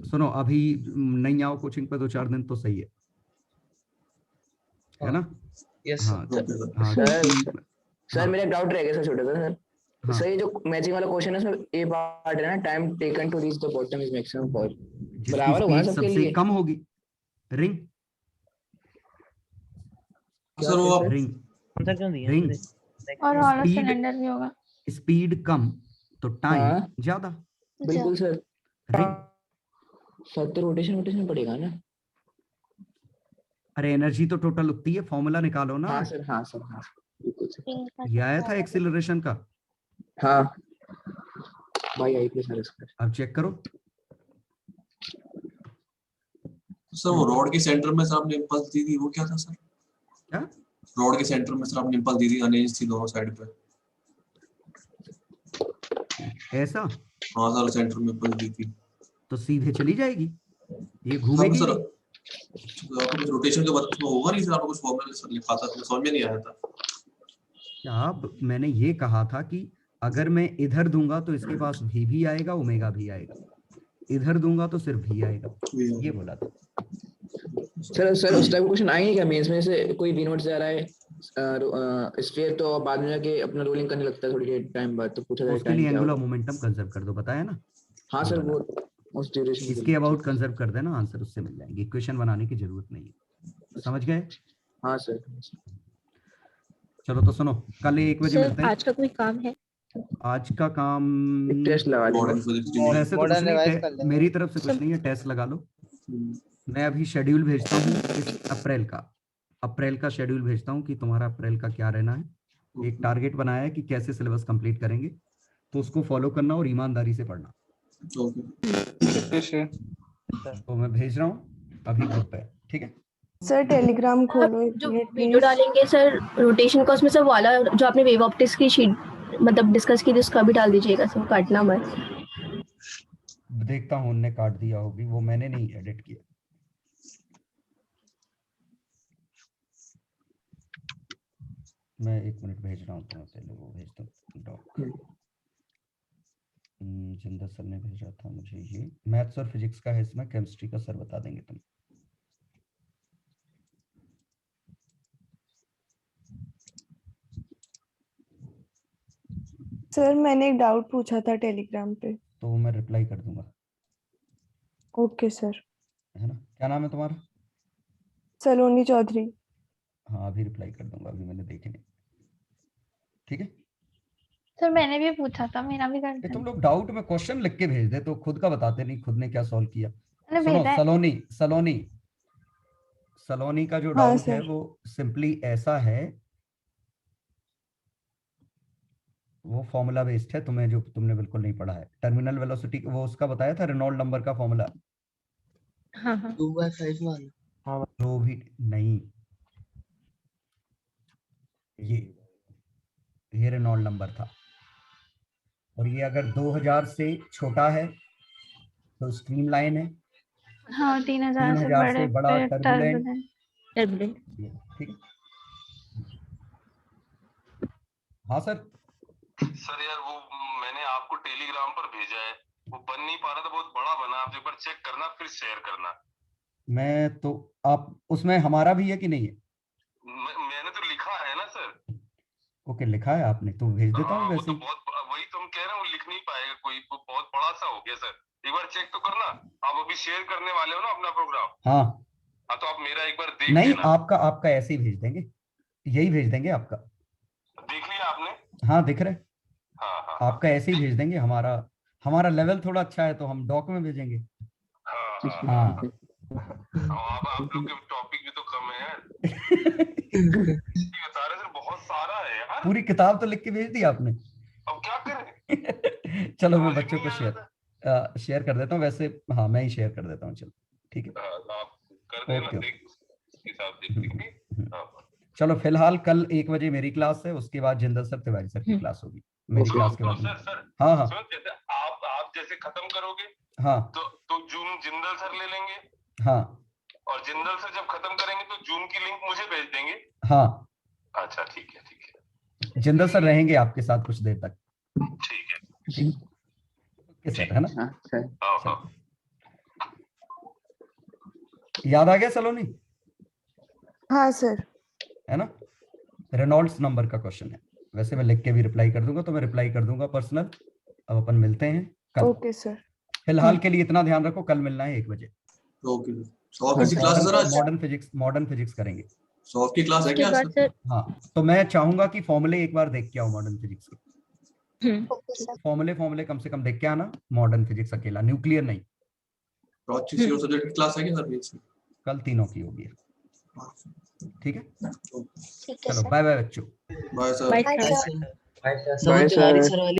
[SPEAKER 1] सुनो, अभी नहीं आओ कोचिंग पे 2-4 दिन तो सही है ना?
[SPEAKER 9] यस
[SPEAKER 1] हाँ हाँ
[SPEAKER 7] सर मेरा डाउट रह गया सर, छोटा सा सर। सर ये जो मैचिंग वाला क्वेश्चन है उसमें ए पार्ट है ना, time taken to reach the bottom is maximum for, बराबर होगा सबके लिए?
[SPEAKER 1] सबसे कम होगी रिंग।
[SPEAKER 3] सर वो आप
[SPEAKER 1] रिंग
[SPEAKER 5] और हॉलो सिलेंडर भी होगा।
[SPEAKER 1] स्पीड कम तो टाइम ज्यादा।
[SPEAKER 7] बिल्कुल सर।
[SPEAKER 1] रिंग
[SPEAKER 7] सर तो रोटेशन पड़ेगा ना?
[SPEAKER 1] अरे एनर्जी तो टोटल उतनी है, फॉर्मूला निकालो ना।
[SPEAKER 7] हाँ सर बिल्कुल सर।
[SPEAKER 1] ये आया था एक्सीलरेशन का।
[SPEAKER 7] हाँ भाई आई प्लस आर स्क्वायर।
[SPEAKER 1] अब चेक करो
[SPEAKER 3] सर, वो रॉड के सेंटर में सर आपने इंपल्स दी थी, वो क्या था सर?
[SPEAKER 1] क्या
[SPEAKER 3] रॉड के सेंटर में सर आपने इंपल्स दी थी, अनएज थी दोनों साइड पे।
[SPEAKER 1] ऐसा?
[SPEAKER 3] हाँ सर, सेंटर में इंपल्स दी थी
[SPEAKER 1] तो सीधे चली जाएगी, ये घूमेगी
[SPEAKER 3] सर। आपको कुछ रोटेशन के बारे में होगा नहीं सर, आपको कुछ फॉर्मूला सर लिखा था, समझ में नहीं आया था।
[SPEAKER 1] क्या मैंने ये कहा था कि अगर मैं इधर दूंगा तो इसके पास भी आएगा, ओमेगा भी आएगा, इधर दूंगा तो सिर्फ भी आएगा, ये बोला था।
[SPEAKER 7] सर उस टाइप का क्वेश्चन आए नहीं क्या मेंस में? से कोई वी नोट जा रहा है स्फीयर, तो बाद में जाके अपना रोलिंग करने लगता है थोड़ी देर टाइम बाद, तो पूछा जाए
[SPEAKER 1] उसके
[SPEAKER 7] टाइम
[SPEAKER 1] लिए
[SPEAKER 7] क्या
[SPEAKER 1] एंगुलर
[SPEAKER 7] होगा?
[SPEAKER 1] मोमेंटम कंजर्व कर दो, बताया ना।
[SPEAKER 7] हाँ
[SPEAKER 1] ये
[SPEAKER 7] सर
[SPEAKER 1] वाला।
[SPEAKER 7] वो उस ड्यूरेशन के
[SPEAKER 1] इसके
[SPEAKER 7] लिए।
[SPEAKER 1] अबाउट कंजर्व कर देना, आंसर उससे मिल जाएंगे, इक्वेशन बनाने की जरूरत नहीं है। समझ गए?
[SPEAKER 7] हाँ सर।
[SPEAKER 1] चलो तो सुनो, कल 1 बजे मिलते हैं।
[SPEAKER 5] आज का कोई काम है?
[SPEAKER 1] आज का काम
[SPEAKER 7] एक टेस्ट लगा देंगे।
[SPEAKER 3] मॉडर्न फिजिक्स
[SPEAKER 1] वैसे तो कुछ
[SPEAKER 2] मॉडर्न
[SPEAKER 1] नहीं,
[SPEAKER 2] रिवाइज कर लेंगे।
[SPEAKER 1] मेरी तरफ से कुछ नहीं है, टेस्ट लगा लो। मैं अभी शेड्यूल भेजता हूँ इस अप्रैल का शेड्यूल भेजता हूँ कि तुम्हारा अप्रैल का क्या रहना है। एक टारगेट बनाया है कि कैसे सिलेबस कंप्लीट करेंगे, तो उसको फॉलो करना और ईमानदारी से पढ़ना। तो मैं भेज रहा हूँ अभी ग्रुप पे, ठीक है?
[SPEAKER 8] सर टेलीग्राम खोलो एक
[SPEAKER 5] जो
[SPEAKER 8] मिनट
[SPEAKER 5] वीडियो
[SPEAKER 8] प्लीज।
[SPEAKER 5] डालेंगे सर रोटेशन का, उसमें सब वाला जो आपने वेव ऑप्टिक्स की शीट मतलब डिस्कस की थी उसका भी डाल दीजिएगा, सब काटना मत।
[SPEAKER 1] देखता हूँ उनने काट दिया होगी, वो मैंने नहीं एडिट किया। मैं 1 मिनट भेज रहा हूँ तुम्हें, पहले वो भेजता हूँ डॉक। जिंदर सर ने भेजा था मुझे ये, मैथ्स और फिजिक्स का है इसमें, केमिस्ट्री का सर बता देंगे तुम।
[SPEAKER 8] सर मैंने एक डाउट पूछा था टेलीग्राम पे।
[SPEAKER 1] तो मैं रिप्लाई कर दूंगा,
[SPEAKER 8] ओके सर।
[SPEAKER 1] है ना? क्या नाम है तुम्हारा?
[SPEAKER 8] सलोनी चौधरी।
[SPEAKER 1] हाँ अभी रिप्लाई कर दूंगा, अभी मैंने देखे नहीं। ठीक है?
[SPEAKER 6] सर मैंने भी पूछा था, मेरा भी कर
[SPEAKER 1] तुम लोग डाउट में क्वेश्चन लिख के भेज दे, तो खुद का बताते नहीं खुद ने क्या सॉल्व किया।
[SPEAKER 6] मैंने
[SPEAKER 1] सुनो,
[SPEAKER 6] भेजा है।
[SPEAKER 1] सलोनी का जो
[SPEAKER 8] हाँ
[SPEAKER 1] डाउट है
[SPEAKER 8] सर।
[SPEAKER 1] वो सिंपली ऐसा है, वो फॉर्मूला बेस्ड है, तुम्हें जो तुमने बिल्कुल नहीं पढ़ा है। टर्मिनल वेलोसिटी वो उसका बताया था, रेनॉल्ड नंबर का फॉर्मूला।
[SPEAKER 5] हाँ हाँ
[SPEAKER 9] 2/5 मान।
[SPEAKER 1] रो भी नहीं, ये रेनॉल्ड नंबर था, और ये अगर 2000 से छोटा है तो स्ट्रीमलाइन है,
[SPEAKER 6] हाँ 3000 से
[SPEAKER 1] 3000 से
[SPEAKER 6] बड़े
[SPEAKER 1] बड़ा
[SPEAKER 6] पे
[SPEAKER 1] टर्बुलेंट।
[SPEAKER 5] टर्बुलेंट।
[SPEAKER 1] ठीक है? हाँ सर।
[SPEAKER 10] सर यार वो मैंने आपको टेलीग्राम पर भेजा है, वो बन नहीं पा रहा था, बहुत बड़ा बना, आप एक बार चेक करना फिर शेयर करना।
[SPEAKER 1] मैं तो आप उसमें हमारा भी है कि नहीं है?
[SPEAKER 10] मैंने तो लिखा है ना सर।
[SPEAKER 1] ओके, लिखा है आपने, तो भेज देता हूँ
[SPEAKER 10] हाँ, वो
[SPEAKER 1] वैसे
[SPEAKER 10] तो
[SPEAKER 1] ही।
[SPEAKER 10] बहुत वही तो हम कह रहे हैं, वो लिख नहीं पाएगा कोई, वो बहुत बड़ा सा हो गया सर, एक बार चेक तो करना। आप अभी शेयर करने वाले हो ना अपना प्रोग्राम?
[SPEAKER 1] हाँ
[SPEAKER 10] हाँ तो आप मेरा एक बार देख
[SPEAKER 1] नहीं,
[SPEAKER 10] लेना।
[SPEAKER 1] आपका ऐसे ही भेज देंगे, यही भेज देंगे आपका।
[SPEAKER 10] देख लिया आपने?
[SPEAKER 1] हाँ दिख रहा है,
[SPEAKER 10] हाँ हाँ
[SPEAKER 1] आपका ऐसे ही भेज देंगे। हमारा लेवल थोड़ा अच्छा है तो हम डॉक में भेजेंगे।
[SPEAKER 10] हाँ
[SPEAKER 1] हाँ
[SPEAKER 10] अब आप लोग के टॉपिक भी तो कम है यार। बता रहे सर बहुत सारा है यार,
[SPEAKER 1] पूरी किताब तो लिख के भेज दी आपने।
[SPEAKER 10] अब क्या करें?
[SPEAKER 1] चलो मैं बच्चों को शेयर कर देता हूँ वैसे। हाँ मैं ही शेयर कर देता हूँ, चलो ठीक है।
[SPEAKER 10] आप कर देना,
[SPEAKER 1] ओके
[SPEAKER 10] देख उसके हिसाब देख लेंगे। हाँ।
[SPEAKER 1] चलो फिलहाल कल 1 बजे मेरी क्लास है, उसके बाद जिंदर सर तिवारी सर की क्लास होगी, मेरी क्लास के बाद।
[SPEAKER 10] सर
[SPEAKER 1] हाँ हाँ
[SPEAKER 10] सुनो, जैसे आप जैसे खत्म करोगे
[SPEAKER 1] हाँ
[SPEAKER 10] तो जूम जिंदल सर ले लेंगे,
[SPEAKER 1] हाँ
[SPEAKER 10] और जिंदल सर जब खत्म करेंगे तो जूम की लिंक मुझे भेज देंगे।
[SPEAKER 1] हाँ,
[SPEAKER 10] अच्छा ठीक है।
[SPEAKER 1] जिंदर सर रहेंगे आपके साथ कुछ देर तक।
[SPEAKER 10] ठीक है
[SPEAKER 1] ओके सर, है ना?
[SPEAKER 10] हाँ हाँ।
[SPEAKER 1] याद आ गया सलोनी?
[SPEAKER 8] हाँ सर।
[SPEAKER 1] है ना? रेनॉल्ड्स नंबर का क्वेश्चन है, वैसे मैं लिख के भी रिप्लाई कर दूंगा, तो मैं रिप्लाई कर दूंगा पर्सनल। अब अपन मिलते हैं कल।
[SPEAKER 8] Okay sir.
[SPEAKER 1] फिलहाल के लिए इतना ध्यान रखो, कल मिलना है 1 बजे।
[SPEAKER 3] ओके सॉफ्ट की क्लास है सर आज?
[SPEAKER 1] मॉडर्न फिजिक्स करेंगे।
[SPEAKER 3] सॉफ्ट की क्लास है
[SPEAKER 5] उसके
[SPEAKER 3] क्या
[SPEAKER 5] बाद सर
[SPEAKER 1] हाँ, तो मैं चाहूंगा कि फॉर्मूले एक बार देख के आओ मॉडर्न फिजिक्स के। फॉर्मूले कम से कम देख के आना, मॉडर्न फिजिक्स अकेला, न्यूक्लियर नहीं।
[SPEAKER 3] प्रोजेक्ट सब्जेक्ट की क्लास है क्या सर बीच में?
[SPEAKER 1] कल तीनों की होगी। ठीक है,
[SPEAKER 6] ठीक है
[SPEAKER 1] चलो
[SPEAKER 6] सर।
[SPEAKER 1] बाय बाय बच्चों।
[SPEAKER 3] Bye sir.
[SPEAKER 5] Bye
[SPEAKER 9] bye
[SPEAKER 5] sir.
[SPEAKER 9] Sir.
[SPEAKER 7] Bye
[SPEAKER 9] Tiwari
[SPEAKER 7] sir.
[SPEAKER 9] Sir वाली